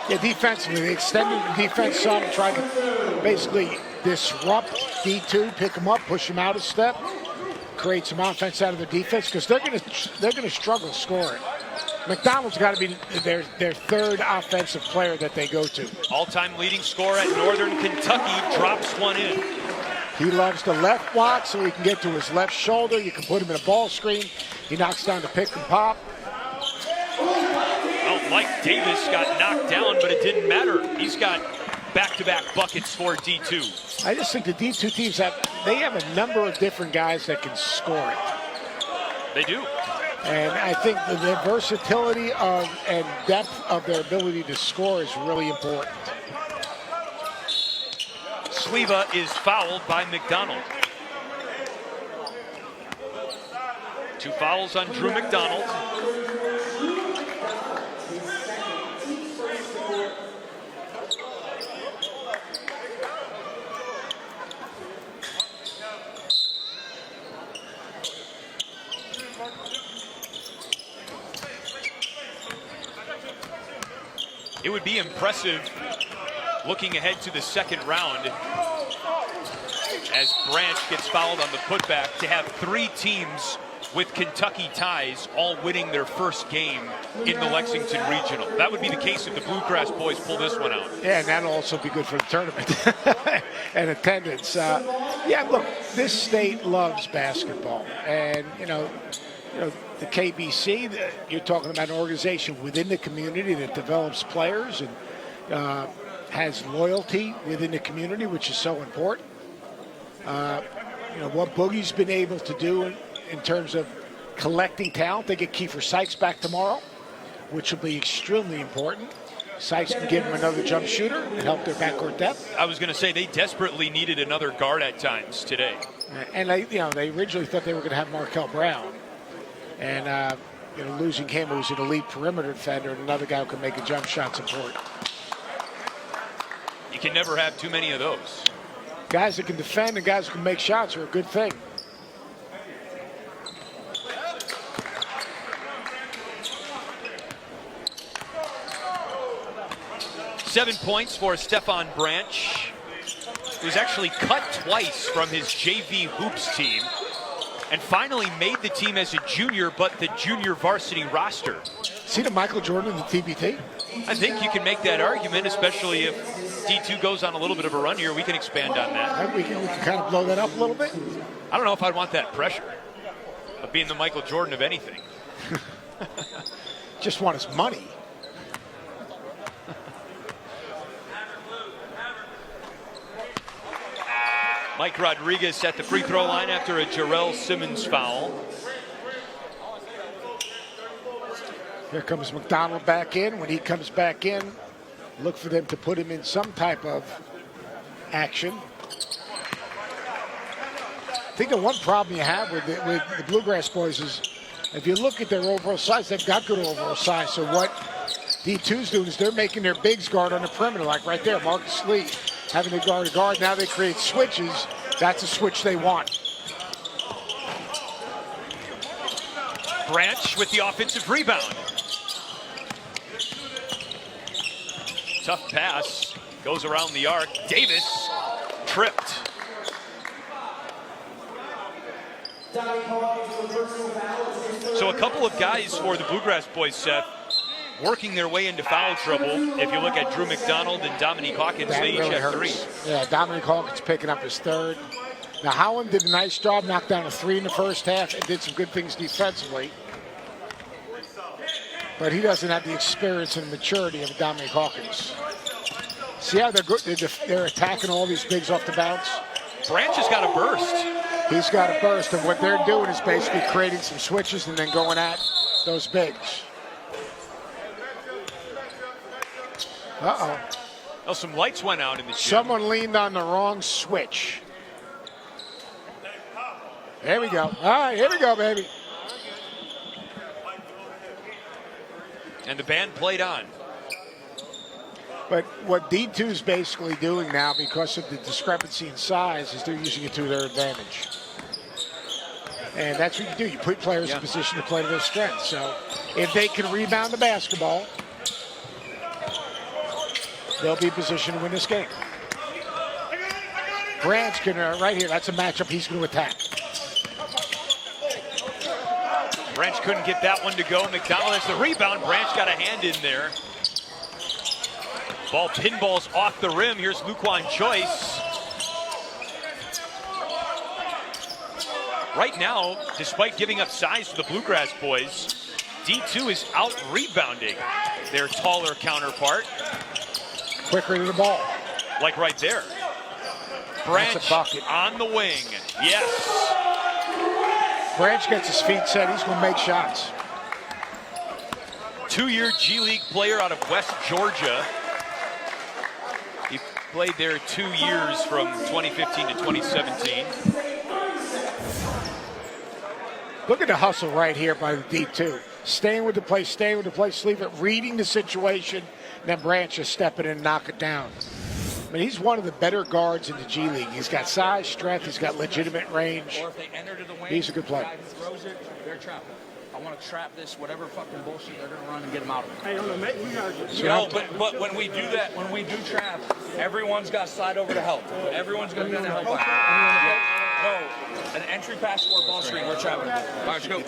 Yeah, defensively, they extended the defense some, tried to basically disrupt D2, pick them up, push them out a step, create some offense out of the defense, because they're gonna struggle scoring. McDonald's got to be their third offensive player that they go to. All-time leading scorer at Northern Kentucky drops one in. He loves the left block so he can get to his left shoulder. You can put him in a ball screen. He knocks down the pick and pop. Well, Mike Davis got knocked down, but it didn't matter. He's got back-to-back buckets for D2. I just think the D2 teams have a number of different guys that can score it. They do. And I think the versatility of and depth of their ability to score is really important. Sleva is fouled by McDonald. 2 fouls on Drew McDonald. It would be impressive looking ahead to the second round as Branch gets fouled on the putback to have 3 teams with Kentucky ties all winning their first game in the Lexington Regional. That would be the case if the Bluegrass boys pull this one out. Yeah, and that'll also be good for the tournament and attendance. Yeah, look, this state loves basketball. And, you know, the KBC, you're talking about an organization within the community that develops players and has loyalty within the community, which is so important. You know, what Boogie's been able to do in terms of collecting talent. They get Kiefer Sykes back tomorrow, which will be extremely important. Sykes can give them another jump shooter and help their backcourt depth. I was going to say they desperately needed another guard at times today. And they originally thought they were going to have Markel Brown. And losing him, who's an elite perimeter defender, and another guy who can make a jump shot support. You can never have too many of those. Guys that can defend and guys who can make shots are a good thing. Seven points for Stefan Branch, who's actually cut twice from his JV hoops team and finally made the team as a junior, but the junior varsity roster. See the Michael Jordan in the TBT? I think you can make that argument, especially if D2 goes on a little bit of a run here. We can expand on that. We can kind of blow that up a little bit. I don't know if I'd want that pressure of being the Michael Jordan of anything. Just want his money. Mike Rodriguez at the free throw line after a Jarrell Simmons foul. Here comes McDonald back in. When he comes back in, look for them to put him in some type of action. I think the one problem you have with the Bluegrass boys is if you look at their overall size, they've got good overall size. So what D2's doing is they're making their bigs guard on the perimeter, like right there, Marcus Lee having to guard a guard. Now they create switches. That's a switch they want. Branch with the offensive rebound. Tough pass, goes around the arc. Davis tripped. So a couple of guys for the Bluegrass boys, Seth, working their way into foul trouble. If you look at Drew McDonald and Dominique Hawkins, That they each really have hurts. 3. Yeah, Dominique Hawkins picking up his 3rd. Now Howland did a nice job, knocked down a 3 in the first half and did some good things defensively. But he doesn't have the experience and maturity of Dominique Hawkins. See how they're attacking all these bigs off the bounce? Branch has got a burst. He's got a burst, and what they're doing is basically creating some switches and then going at those bigs. Uh-oh. Well, some lights went out in the gym. Someone leaned on the wrong switch. There we go. All right, here we go, baby. And the band played on. But what D2 is basically doing now, because of the discrepancy in size, is they're using it to their advantage. And that's what you do. You put players in position to play to their strengths. So if they can rebound the basketball, they'll be in position to win this game. Branch can, right here, that's a matchup he's going to attack. Branch couldn't get that one to go. McDonald has the rebound. Branch got a hand in there. Ball pinballs off the rim. Here's Luquan Choice. Right now, despite giving up size to the Bluegrass boys, D2 is out rebounding their taller counterpart. Quicker to the ball. Like right there. Branch That's a bucket. on the wing. Yes. Branch gets his feet set. He's going to make shots. Two-year G League player out of West Georgia. He played there 2 years from 2015 to 2017. Look at the hustle right here by the D2. Staying with the play, leave it, reading the situation, and then Branch just stepping in and knock it down. I mean, he's one of the better guards in the G League. He's got size, strength, he's got legitimate range. Or if they enter to the wing, He's a good player. the guy who throws it, they're trapped. I want to trap this, whatever fucking bullshit they're going to run and get them out of it. Hey, on the mate, we got to No, but when we do that, when we do trap, everyone's got to slide over to help. Everyone's going to be on the help line. No, an entry pass or ball screen, we're trapping. All right, let's go.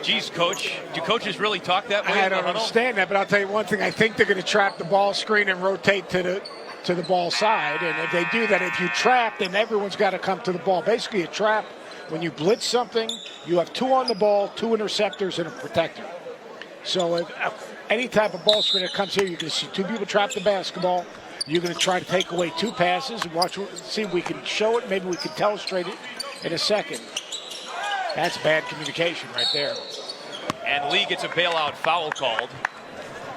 Geez, Coach, do coaches really talk that way? I don't understand that, but I'll tell you one thing. I think they're going to trap the ball screen and rotate to the ball side. And if they do that, if you trap, then everyone's got to come to the ball. Basically, a trap, when you blitz something, you have 2 on the ball, 2 interceptors, and a protector. So if any type of ball screen that comes here, you're going to see 2 people trap the basketball. You're going to try to take away 2 passes and see if we can show it. Maybe we can illustrate it in a second. That's bad communication right there. And Lee gets a bailout foul called.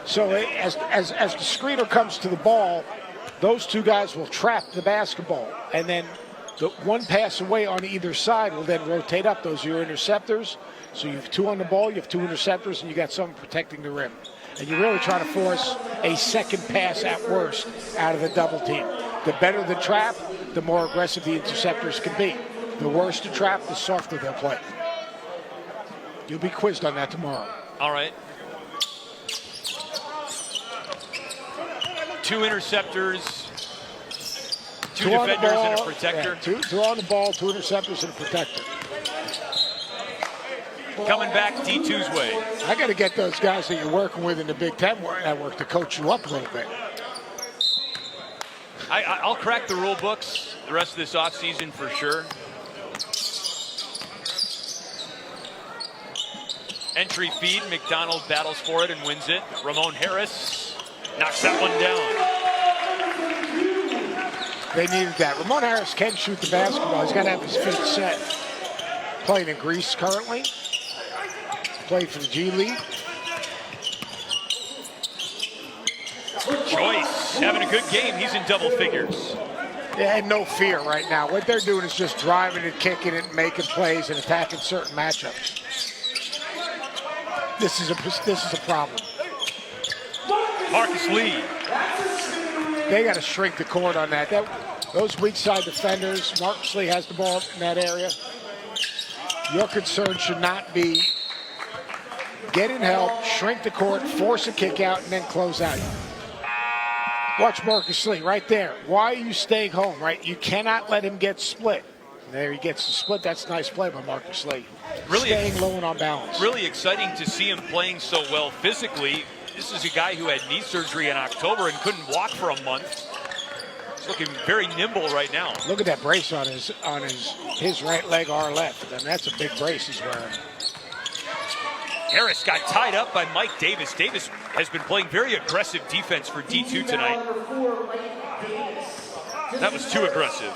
So as the screener comes to the ball, those 2 guys will trap the basketball. And then the 1 pass away on either side will then rotate up. Those are your interceptors. So you have 2 on the ball, you have 2 interceptors, and you got someone protecting the rim. And you're really trying to force a second pass at worst out of the double team. The better the trap, the more aggressive the interceptors can be. The worse the trap, the softer they'll play. You'll be quizzed on that tomorrow. All right. 2 interceptors, 2 defenders and a protector. Yeah, two on the ball, 2 interceptors and a protector. Coming back D2's way. I got to get those guys that you're working with in the Big Ten network to coach you up a little bit. I'll crack the rule books the rest of this offseason for sure. Entry feed, McDonald battles for it and wins it. Ramon Harris knocks that one down. They needed that. Ramon Harris can shoot the basketball. He's got to have his feet set. Playing in Greece currently. Played for the G League. Joyce having a good game. He's in double figures. Yeah, and no fear right now. What they're doing is just driving it, kicking it, making plays, and attacking certain matchups. This is a problem. Marcus Lee. They got to shrink the court on that. Those weak side defenders. Marcus Lee has the ball in that area. Your concern should not be get in help, shrink the court, force a kick out, and then close out. Watch Marcus Lee right there. Why are you staying home, right? You cannot let him get split. There he gets the split. That's a nice play by Marcus Lee. Really staying low and on balance. Really exciting to see him playing so well physically. This is a guy who had knee surgery in October and couldn't walk for a month. He's looking very nimble right now. Look at that brace on his right leg, our left. And that's a big brace he's wearing. Harris got tied up by Mike Davis. Davis has been playing very aggressive defense for D2 tonight. That was too aggressive.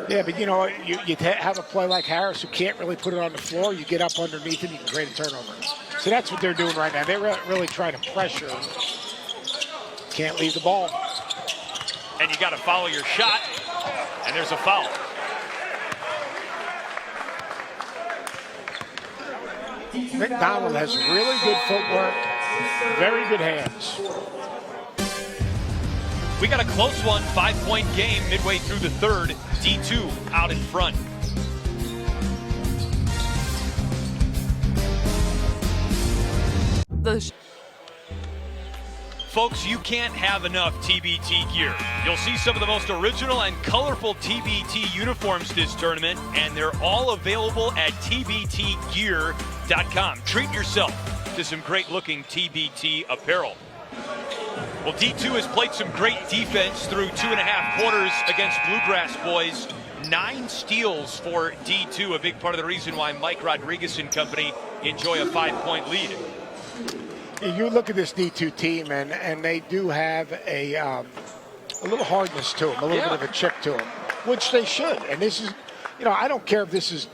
Yeah, but you know, you have a play like Harris who can't really put it on the floor. You get up underneath him, you can create a turnover. So that's what they're doing right now. They're really trying to pressure him. Can't leave the ball. And you got to follow your shot, and there's a foul. McDonald has really good footwork, very good hands. We got a close one, 5-point game midway through the third. D2 out in front. Folks, you can't have enough TBT gear. You'll see some of the most original and colorful TBT uniforms this tournament, and they're all available at tbtgear.com. Treat yourself to some great-looking TBT apparel. Well, D2 has played some great defense through 2.5 quarters against Bluegrass boys. 9 steals for D2, a big part of the reason why Mike Rodriguez and company enjoy a 5-point lead. You look at this D2 team, and they do have a little hardness to them, a little bit of a chip to them, which they should. And this is, I don't care if this is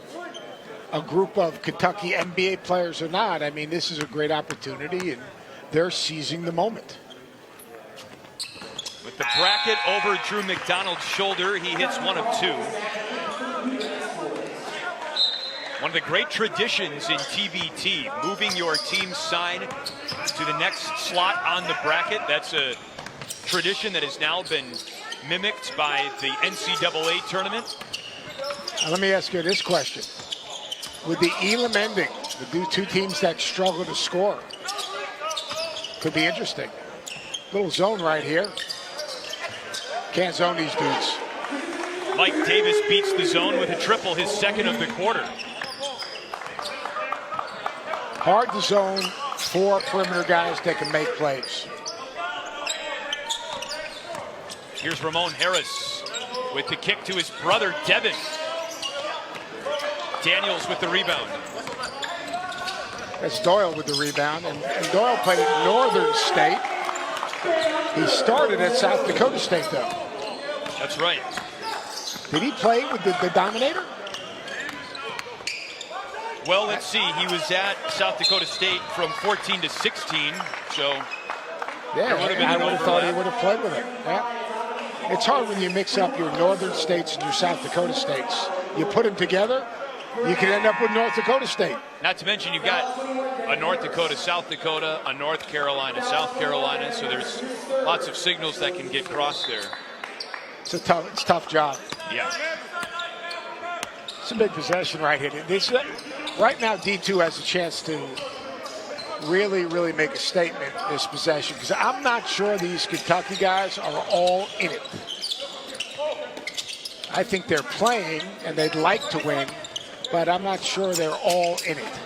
a group of Kentucky NBA players or not. I mean, this is a great opportunity, and they're seizing the moment. With the bracket over Drew McDonald's shoulder, he hits 1 of 2. One of the great traditions in TBT, moving your team's sign to the next slot on the bracket. That's a tradition that has now been mimicked by the NCAA tournament. Now, let me ask you this question. With the Elam ending, the 2 teams that struggle to score, could be interesting. Little zone right here. Can't zone these dudes. Mike Davis beats the zone with a triple, his second of the quarter. Hard to zone 4 perimeter guys that can make plays. Here's Ramon Harris with the kick to his brother, Devin. Daniels with the rebound. That's Doyle with the rebound. And Doyle played at Northern State. He started at South Dakota State, though. That's right. Did he play with the Dominator? Well, let's see. He was at South Dakota State from 14 to 16, so yeah, there would have been I would have thought he would have played with him. Yeah. It's hard when you mix up your Northern States and your South Dakota States. You put them together, you can end up with North Dakota State. Not to mention you've got a North Dakota, South Dakota, a North Carolina, South Carolina, so there's lots of signals that can get crossed there. It's a tough job. Yeah. It's a big possession right here. Right now, D2 has a chance to really make a statement this possession, because I'm not sure these Kentucky guys are all in it. I think they're playing and they'd like to win, but I'm not sure they're all in it.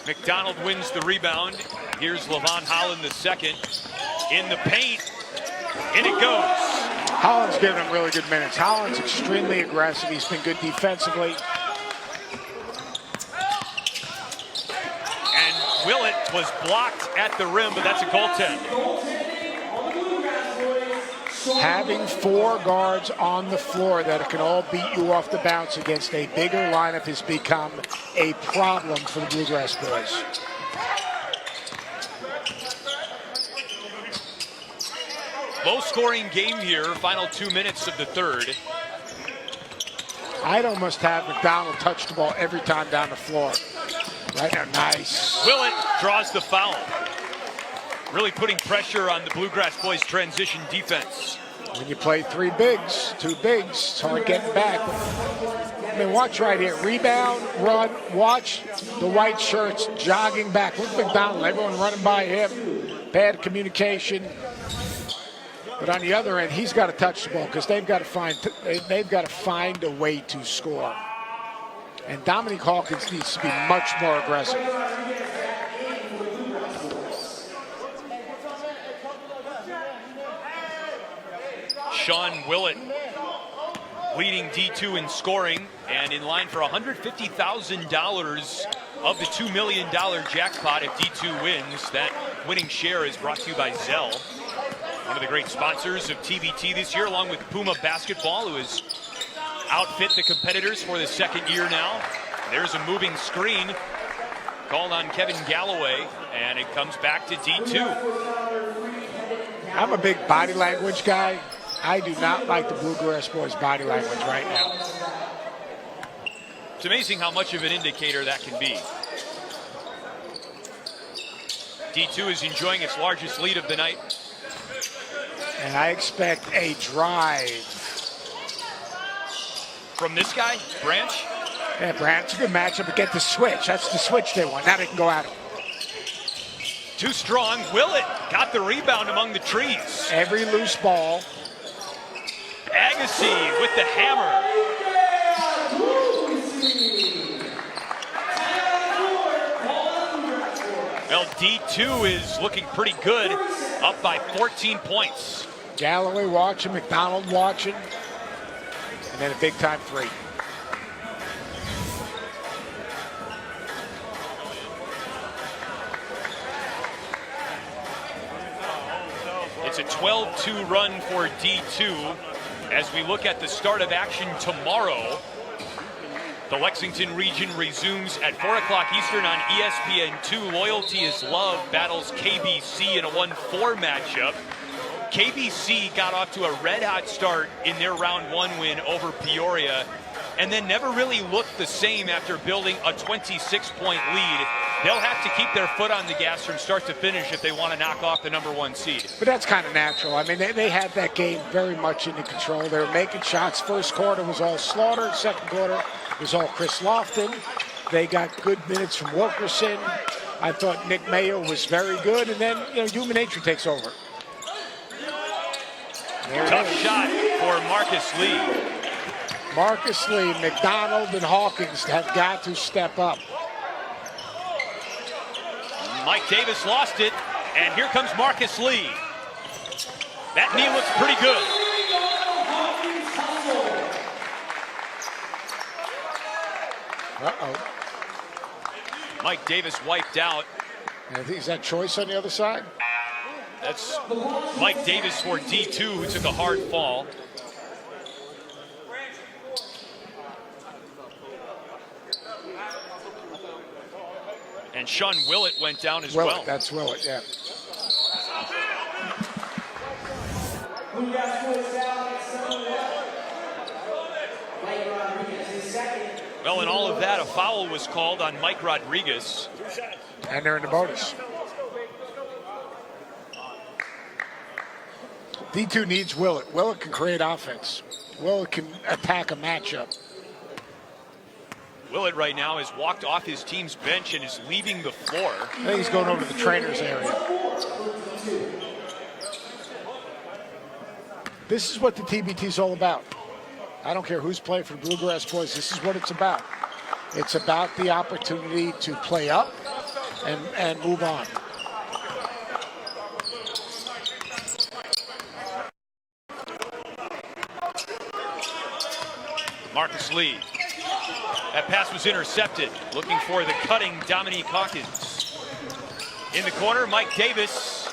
McDonald wins the rebound. Here's Levon Holland the second. In the paint. In it goes. Holland's giving him really good minutes. Holland's extremely aggressive. He's been good defensively. And Willett was blocked at the rim, but that's a goaltend. Having 4 guards on the floor that can all beat you off the bounce against a bigger lineup has become a problem for the Bluegrass boys. Low-scoring game here, final 2 minutes of the third. I'd almost have McDonald touch the ball every time down the floor. Right now, nice. Willett draws the foul. Really putting pressure on the Bluegrass boys' transition defense. When you play 3 bigs, 2 bigs, it's hard getting back. I mean, watch right here. Rebound, run, watch the white shirts jogging back. Look at McDonald, everyone running by him. Bad communication. But on the other end, he's got to touch the ball because they've got to find a way to score. And Dominique Hawkins needs to be much more aggressive. Sean Willett leading D2 in scoring and in line for $150,000 of the $2 million jackpot if D2 wins. That winning share is brought to you by Zell, one of the great sponsors of TBT this year, along with Puma Basketball, who has outfit the competitors for the 2nd year now. There's a moving screen called on Kevin Galloway, and it comes back to D2. I'm a big body language guy. I do not like the Bluegrass boys' body language right now. It's amazing how much of an indicator that can be. D2 is enjoying its largest lead of the night. And I expect a drive. From this guy, Branch? Yeah, Branch, it's a good matchup to get the switch. That's the switch they want. Now they can go at him. Too strong. Willett got the rebound among the trees. Every loose ball. Agassi with the hammer. Well, D2 is looking pretty good, up by 14 points. Galloway watching, McDonald watching. and then a big-time three. It's a 12-2 run for D2 as we look at the start of action tomorrow. The Lexington region resumes at 4 o'clock Eastern on ESPN2. Loyalty is Love battles KBC in a 1-4 matchup. KBC got off to a red-hot start in their round 1 win over Peoria and then never really looked the same after building a 26-point lead. They'll have to keep their foot on the gas from start to finish if they want to knock off the #1 seed. But that's kind of natural. I mean, they had that game very much under control. They were making shots. First quarter was all Slaughter. Second quarter was all Chris Lofton. They got good minutes from Wilkerson. I thought Nick Mayo was very good. And then, human nature takes over. Tough shot for Marcus Lee. Marcus Lee, McDonald, and Hawkins have got to step up. Mike Davis lost it, and here comes Marcus Lee. That knee looks pretty good. Uh-oh. Mike Davis wiped out. And I think is that Choice on the other side? That's Mike Davis for D2, who took a hard fall. And Sean Willett went down as well. That's Willett, yeah. Well, in all of that, a foul was called on Mike Rodriguez. And they're in the bonus. D2 needs Willett. Willett can create offense. Willett can attack a matchup. Willett right now has walked off his team's bench and is leaving the floor. I think he's going over to the trainer's area. This is what the TBT is all about. I don't care who's playing for the Bluegrass boys. This is what it's about. It's about the opportunity to play up and move on. Marcus Lee. That pass was intercepted. Looking for the cutting Dominique Hawkins. In the corner, Mike Davis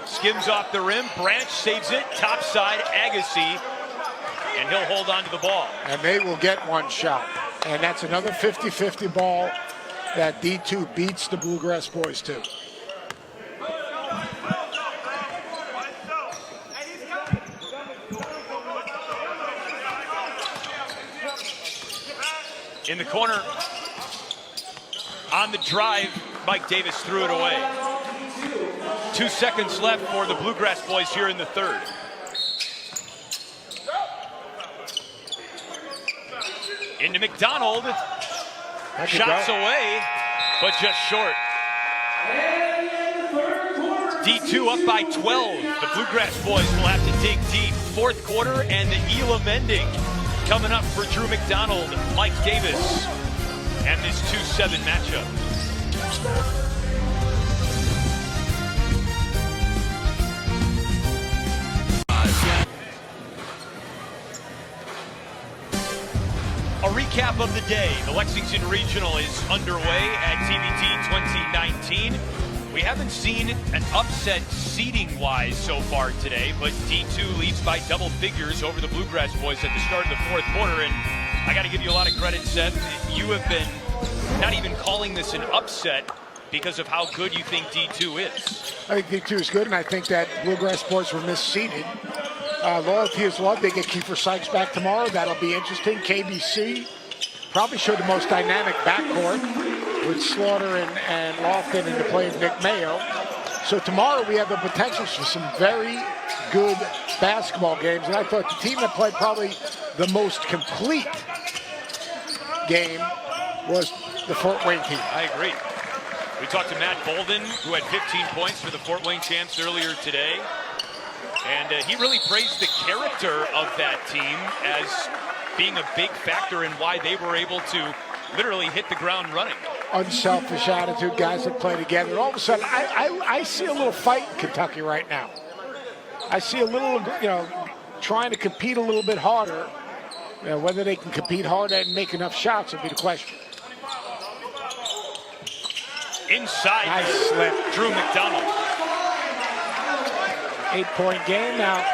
skims off the rim. Branch saves it. Top side, Agassi. And he'll hold on to the ball. And they will get one shot. And that's another 50-50 ball that D2 beats the Bluegrass boys to. In the corner, on the drive, Mike Davis threw it away. 2 seconds left for the Bluegrass boys here in the third. Into McDonald. Shots away, but just short. D2 up by 12. The Bluegrass boys will have to dig deep. Fourth quarter and the Elam ending. Coming up for Drew McDonald, Mike Davis, and this 2-7 matchup. A recap of the day. The Lexington Regional is underway at TBT 2019. We haven't seen an upset seeding-wise so far today, but D2 leads by double figures over the Bluegrass boys at the start of the fourth quarter, and I got to give you a lot of credit, Seth. You have been not even calling this an upset because of how good you think D2 is. I think D2 is good, and I think that Bluegrass boys were misseeded. Loyalty is Love. They get Kiefer Sykes back tomorrow. That'll be interesting. KBC probably showed the most dynamic backcourt with Slaughter and Lofton in the play of Nick Mayo. So tomorrow we have the potential for some very good basketball games. And I thought the team that played probably the most complete game was the Fort Wayne team. I agree. We talked to Matt Bolden, who had 15 points for the Fort Wayne champs earlier today. And he really praised the character of that team as being a big factor in why they were able to literally hit the ground running. Unselfish attitude, guys that play together. And all of a sudden, I see a little fight in Kentucky right now. I see a little, trying to compete a little bit harder. Whether they can compete hard and make enough shots will be the question. Inside, Nice slip. Drew McDonald. 8-point game now.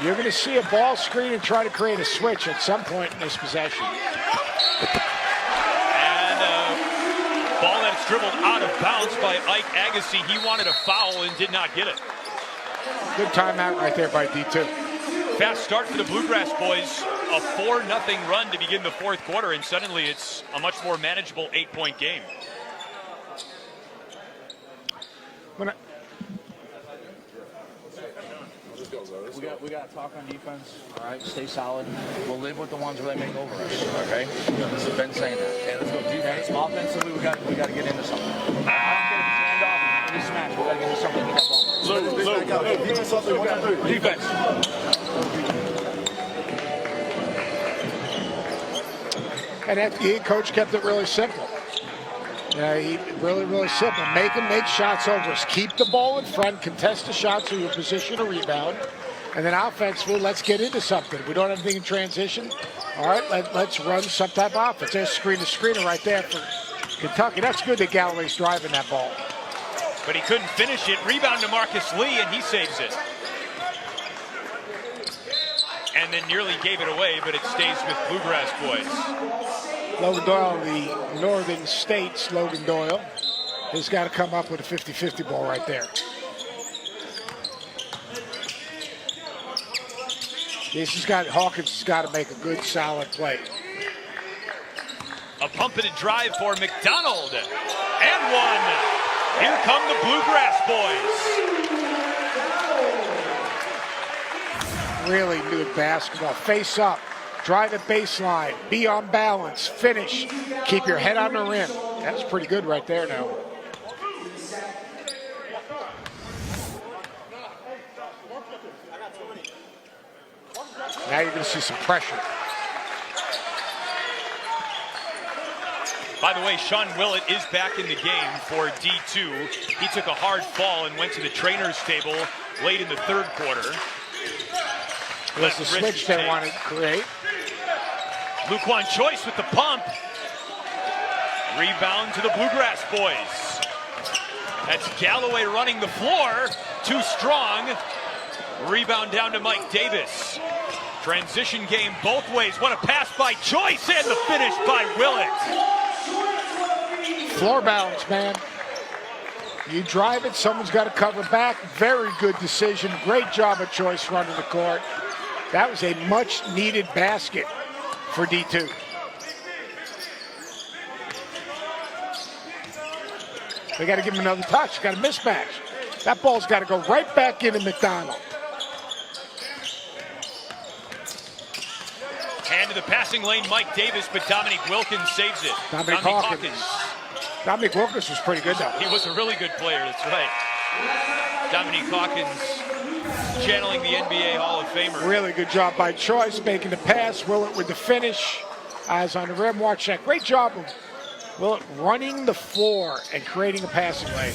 You're going to see a ball screen and try to create a switch at some point in this possession. And a ball that's dribbled out of bounds by Ike Agassi. He wanted a foul and did not get it. Good timeout right there by D2. Fast start for the Bluegrass boys. A 4-0 run to begin the fourth quarter, and suddenly it's a much more manageable 8-point game. We got to talk on defense. All right, stay solid. We'll live with the ones where they make over us. Okay, this has been saying that. Okay, let's go defense. Offensively, we got to get into something. I don't care if it's hand off, any smash. We got to get into something. Defense. And FDE coach kept it really simple. Really simple. Make them make shots over us. Keep the ball in front, contest the shots so you're position a rebound. And then offensively, let's get into something. We don't have anything in transition. All right, let's run some type of offense. There's screener right there for Kentucky. That's good that Galloway's driving that ball. But he couldn't finish it. Rebound to Marcus Lee, and he saves it. And then nearly gave it away, but it stays with Bluegrass boys. Logan Doyle, the Northern States Logan Doyle, has got to come up with a 50-50 ball right there. Hawkins has got to make a good, solid play. A pump and a drive for McDonald. And one. Here come the Bluegrass boys. Really good basketball. Face up. Drive at baseline. Be on balance. Finish. Keep your head on the rim. That's pretty good right there now. Now you're going to see some pressure. By the way, Sean Willett is back in the game for D2. He took a hard fall and went to the trainer's table late in the third quarter. That's the switch they want to create. Luquan Choice with the pump. Rebound to the Bluegrass boys. That's Galloway running the floor. Too strong. Rebound down to Mike Davis. Transition game both ways. What a pass by Choice and the finish by Willett. Floor balance, man. You drive it, someone's got to cover back. Very good decision. Great job of Choice running the court. That was a much-needed basket for D2. They got to give him another touch. Got a mismatch. That ball's got to go right back into McDonald. And to the passing lane, Mike Davis, but Dominique Wilkins saves it. Dominique Hawkins. Dominique Wilkins was pretty good, though. He was a really good player, that's right. Dominique Hawkins channeling the NBA Hall of Famer. Really good job by Choice, making the pass. Willett with the finish. Eyes on the rim. Watch that. Great job of Willett running the floor and creating a passing lane.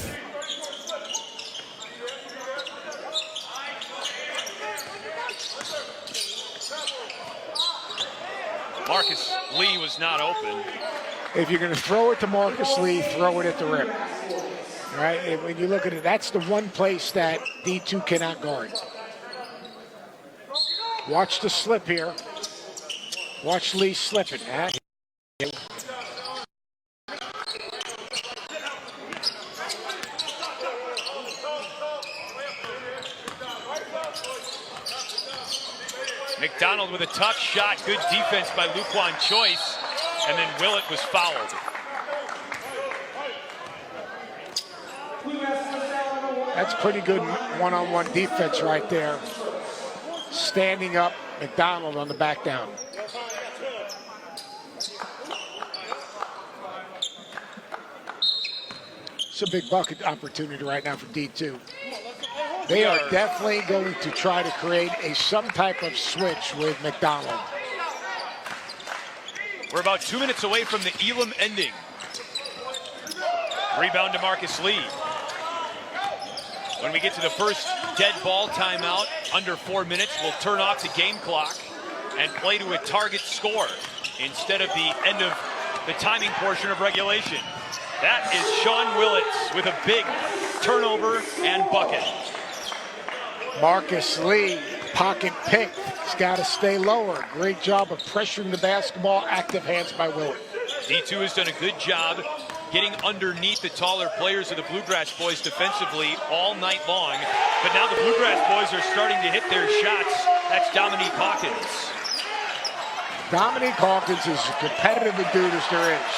Marcus Lee was not open. If you're going to throw it to Marcus Lee, throw it at the rim. All right? And when you look at it, that's the one place that D2 cannot guard. Watch the slip here. Watch Lee slip it. McDonald with a tough shot. Good defense by Luquan Choice. And then Willett was fouled. That's pretty good one-on-one defense right there. Standing up McDonald on the back down. It's a big bucket opportunity right now for D2. They are definitely going to try to create some type of switch with McDonald. We're about 2 minutes away from the Elam ending. Rebound to Marcus Lee. When we get to the first dead ball timeout, under 4 minutes, we'll turn off the game clock and play to a target score instead of the end of the timing portion of regulation. That is Sean Willits with a big turnover and bucket. Marcus Lee, pocket pick. He's got to stay lower. Great job of pressuring the basketball. Active hands by Willits. D2 has done a good job getting underneath the taller players of the Bluegrass boys defensively all night long. But now the Bluegrass boys are starting to hit their shots. That's Dominique Hawkins. Dominique Hawkins is as competitive a dude as there is.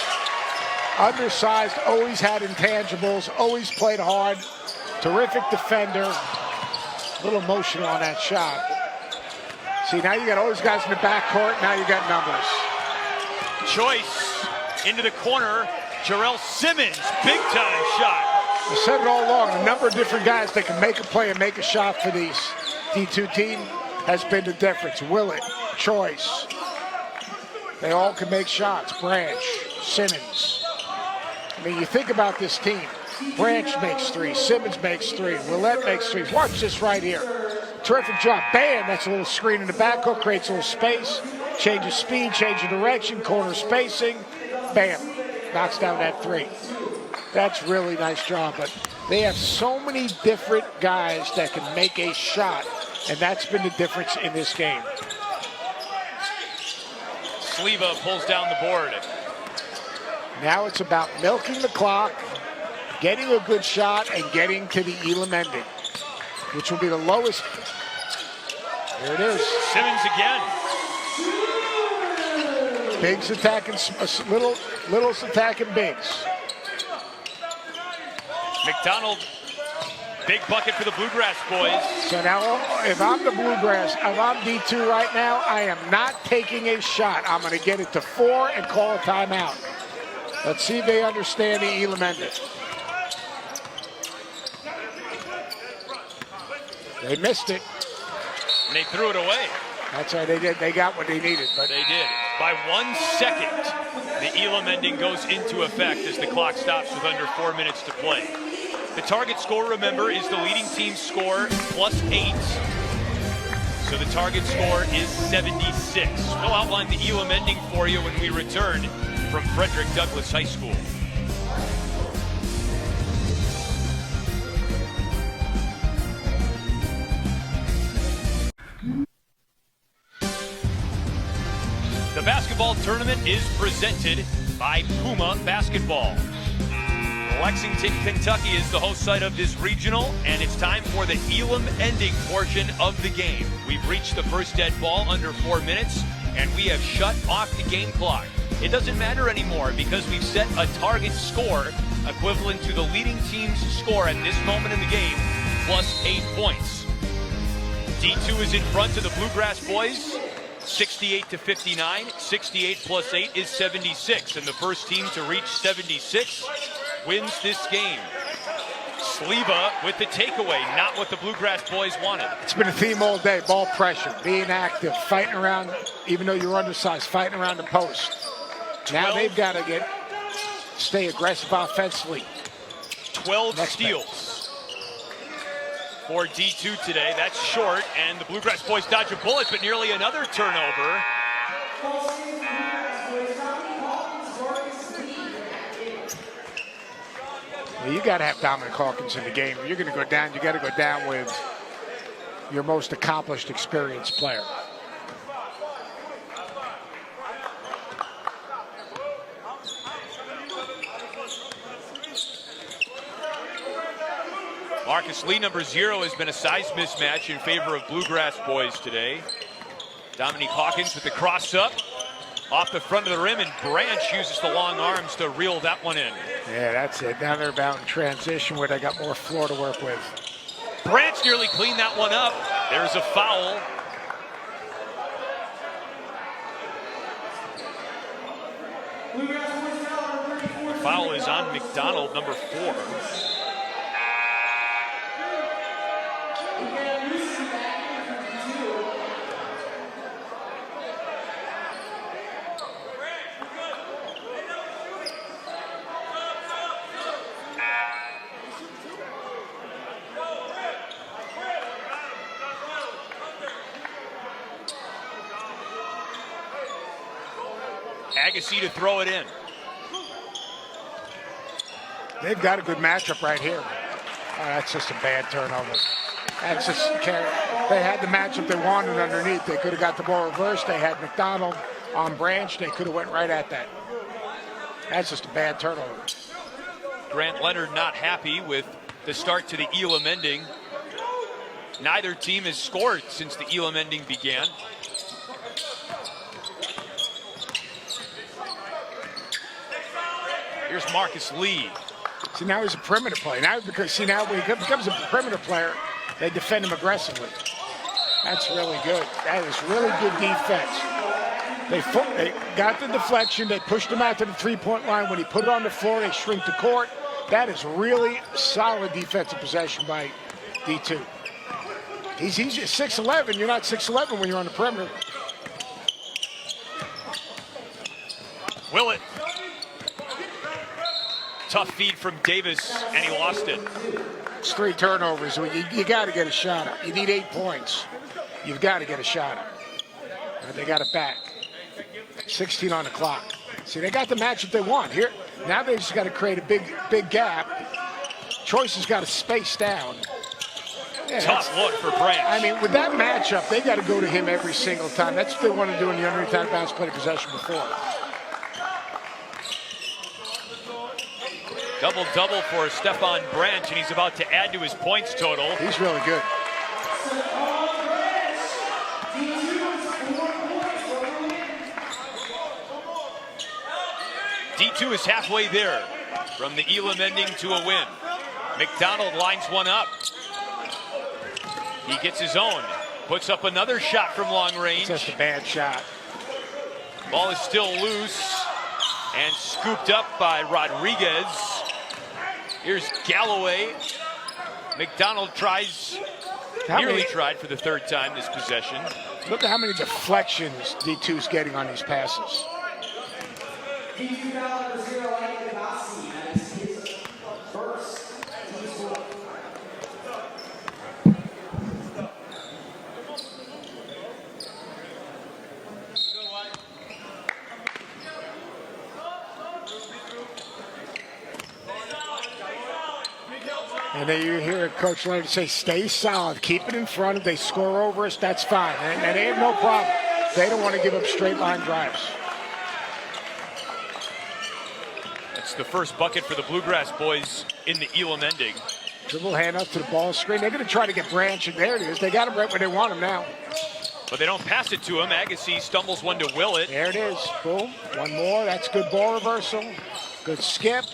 Undersized, always had intangibles, always played hard. Terrific defender. A little emotional on that shot. See, now you got all those guys in the backcourt. Now you got numbers. Choice into the corner. Jarrell Simmons, big time shot. I said it all along. A number of different guys that can make a play and make a shot for these D2 team has been the difference. Willett, Choice. They all can make shots. Branch, Simmons. I mean, you think about this team. Branch makes three. Simmons makes three. Willett makes three. Watch this right here. Terrific job. Bam! That's a little screen in the backcourt. Creates a little space. Changes speed, changes direction, corner spacing. Bam! Knocks down that three. That's really nice job. But they have so many different guys that can make a shot, and that's been the difference in this game. Sleva pulls down the board. Now it's about milking the clock, getting a good shot, and getting to the Elam ending, which will be the lowest. There it is. Simmons again. Bigs attacking, littles attacking bigs. McDonald, big bucket for the Bluegrass boys. So now, if I'm the Bluegrass, if I'm D2 right now, I am not taking a shot. I'm going to get it to 4 and call a timeout. Let's see if they understand the Elam ending. They missed it. And they threw it away. That's right, they did. They got what they needed. But They did. By 1 second, the Elam ending goes into effect as the clock stops with under 4 minutes to play. The target score, remember, is the leading team's score +8. So the target score is 76. We'll outline the Elam ending for you when we return from Frederick Douglass High School. The basketball tournament is presented by Puma Basketball. Lexington, Kentucky is the host site of this regional, and it's time for the Elam ending portion of the game. We've reached the first dead ball under 4 minutes, and we have shut off the game clock. It doesn't matter anymore because we've set a target score equivalent to the leading team's score at this moment in the game, +8 points. D2 is in front of the Bluegrass boys, 68-59. 68 plus 8 is 76, and the first team to reach 76 wins this game. Sleva with the takeaway, not what the Bluegrass boys wanted. it's been a theme all day. Ball pressure, being active, fighting around, even though you're undersized, fighting around the post. Now they've got to stay aggressive offensively. 12 Next steals for D2 today. That's short, and the Bluegrass boys dodge a bullet, but nearly another turnover. Well, you got to have Dominic Hawkins in the game. If you're going to go down, you got to go down with your most accomplished, experienced player. Marcus Lee, number 0, has been a size mismatch in favor of Bluegrass boys today. Dominique Hawkins with the cross up off the front of the rim, and Branch uses the long arms to reel that one in. Yeah, that's it. Now they're about in transition where they got more floor to work with. Branch nearly cleaned that one up. There's a foul. The foul is on McDonald, number 4. Agassi to throw it in. They've got a good matchup right here. Oh, that's just a bad turnover. That's just, they had the matchup they wanted underneath. They could have got the ball reversed. They had McDonald on Branch. They could have went right at that. That's just a bad turnover. Grant Leonard not happy with the start to the Elam ending. Neither team has scored since the Elam ending began. Here's Marcus Lee. See, now he's a perimeter player. Now, because, see, now when he becomes a perimeter player, they defend him aggressively. That's really good. That is really good defense. They got the deflection. They pushed him out to the three-point line. When he put it on the floor, they shrink the court. That is really solid defensive possession by D2. He's 6'11". You're not 6'11" when you're on the perimeter. Willett. Tough feed from Davis, and he lost it. It's 3 turnovers. You got to get a shot up. You need 8 points. You've got to get a shot up. They got it back. 16 on the clock. See, they got the matchup they want here. Now they just got to create a big gap. Choice has got to space down. Yeah, tough look for Branch. I mean, with that matchup, they got to go to him every single time. That's what they want to do in the underneath out of bounds play possession before. Double-double for Stephon Branch, and he's about to add to his points total. He's really good. D2 is halfway there from the Elam ending to a win. McDonald lines one up. He gets his own. Puts up another shot from long range. It's just a bad shot. Ball is still loose and scooped up by Rodriguez. Here's Galloway. McDonald nearly tried for the 3rd time this possession. Look at how many deflections D2's getting on these passes. And then you hear Coach Leonard say, stay solid, keep it in front. If they score over us, that's fine. And they have no problem. They don't want to give up straight line drives. That's the first bucket for the Bluegrass boys in the Elam ending. Dribble hand up to the ball screen. They're going to try to get Branch, and there it is. They got him right where they want him now. But they don't pass it to him. Agassi stumbles one to Willett. There it is. Boom. One more. That's good ball reversal. Good skip.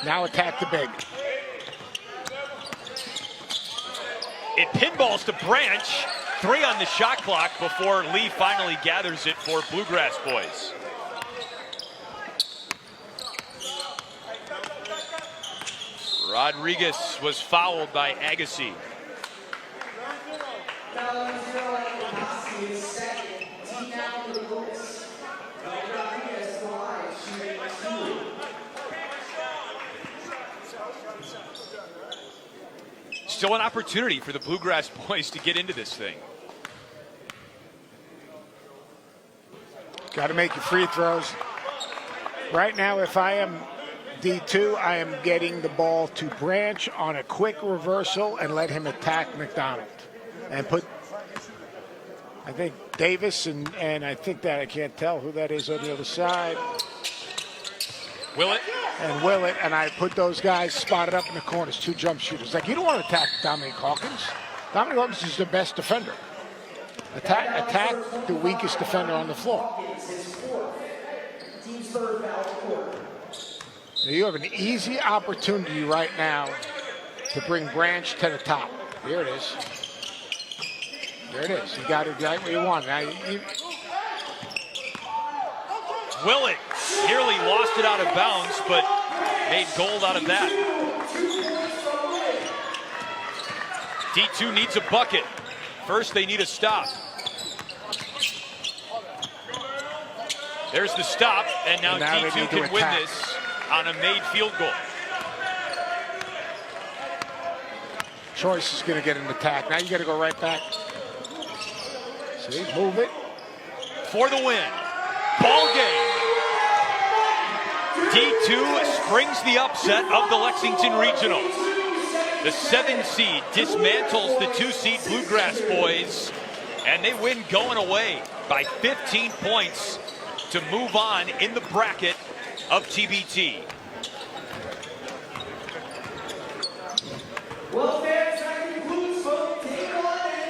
Now attack the big. It pinballs to Branch. 3 on the shot clock before Lee finally gathers it for Bluegrass boys. Rodriguez was fouled by Agassi. Still an opportunity for the Bluegrass boys to get into this thing. Got to make your free throws. Right now, if I am D2, I am getting the ball to Branch on a quick reversal and let him attack McDonald. And put, I think, Davis and I think that, I can't tell who that is on the other side. Willett. And Willett, and I put those guys spotted up in the corners, 2 jump shooters. Like, you don't want to attack Dominique Hawkins. Dominique Hawkins is the best defender. Attack the weakest defender on the floor. So you have an easy opportunity right now to bring Branch to the top. Here it is. There it is. You got exactly what you want. Now Willett nearly lost it out of bounds, but made gold out of that. D2 needs a bucket. First, they need a stop. There's the stop, and now D2 can win this on a made field goal. Choice is going to get an attack. Now you got to go right back. See, move it. For the win. Ball game. D2 springs the upset of the Lexington Regional. The 7 seed dismantles the 2 seed Bluegrass boys, and they win going away by 15 points to move on in the bracket of TBT.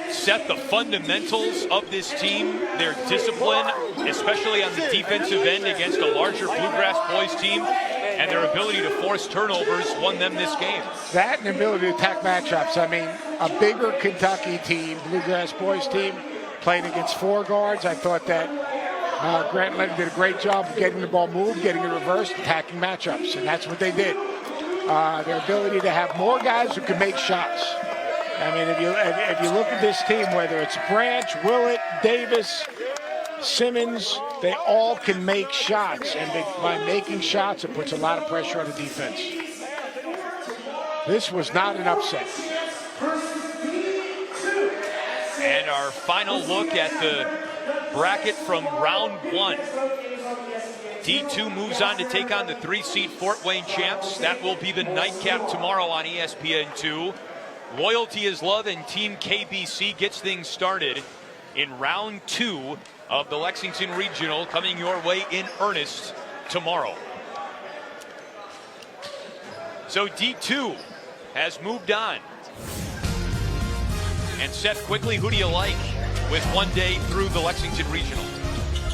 Seth, the fundamentals of this team, their discipline, especially on the defensive end against a larger Bluegrass boys team, and their ability to force turnovers won them this game. That and the ability to attack matchups. I mean, a bigger Kentucky team, Bluegrass boys team, playing against 4 guards. I thought that Grant Lennon did a great job of getting the ball moved, getting it reversed, attacking matchups, and that's what they did. Their ability to have more guys who can make shots. I mean, if you look at this team, whether it's Branch, Willett, Davis, Simmons, they all can make shots, and by making shots, it puts a lot of pressure on the defense. This was not an upset. And our final look at the bracket from round 1. D2 moves on to take on the 3 seed Fort Wayne champs. That will be the nightcap tomorrow on ESPN2. Loyalty is Love and Team KBC gets things started in round 2 of the Lexington Regional, coming your way in earnest tomorrow. So D2 has moved on. And Seth, quickly, who do you like with one day through the Lexington Regional?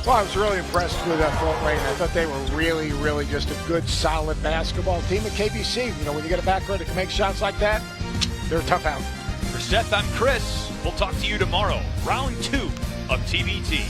Well, I was really impressed with Fort Wayne. I thought they were really, really just a good, solid basketball team. At KBC, you know, when you get a backcourt that can make shots like that, they're a tough out. For Seth, I'm Chris. We'll talk to you tomorrow. Round 2 of TBT.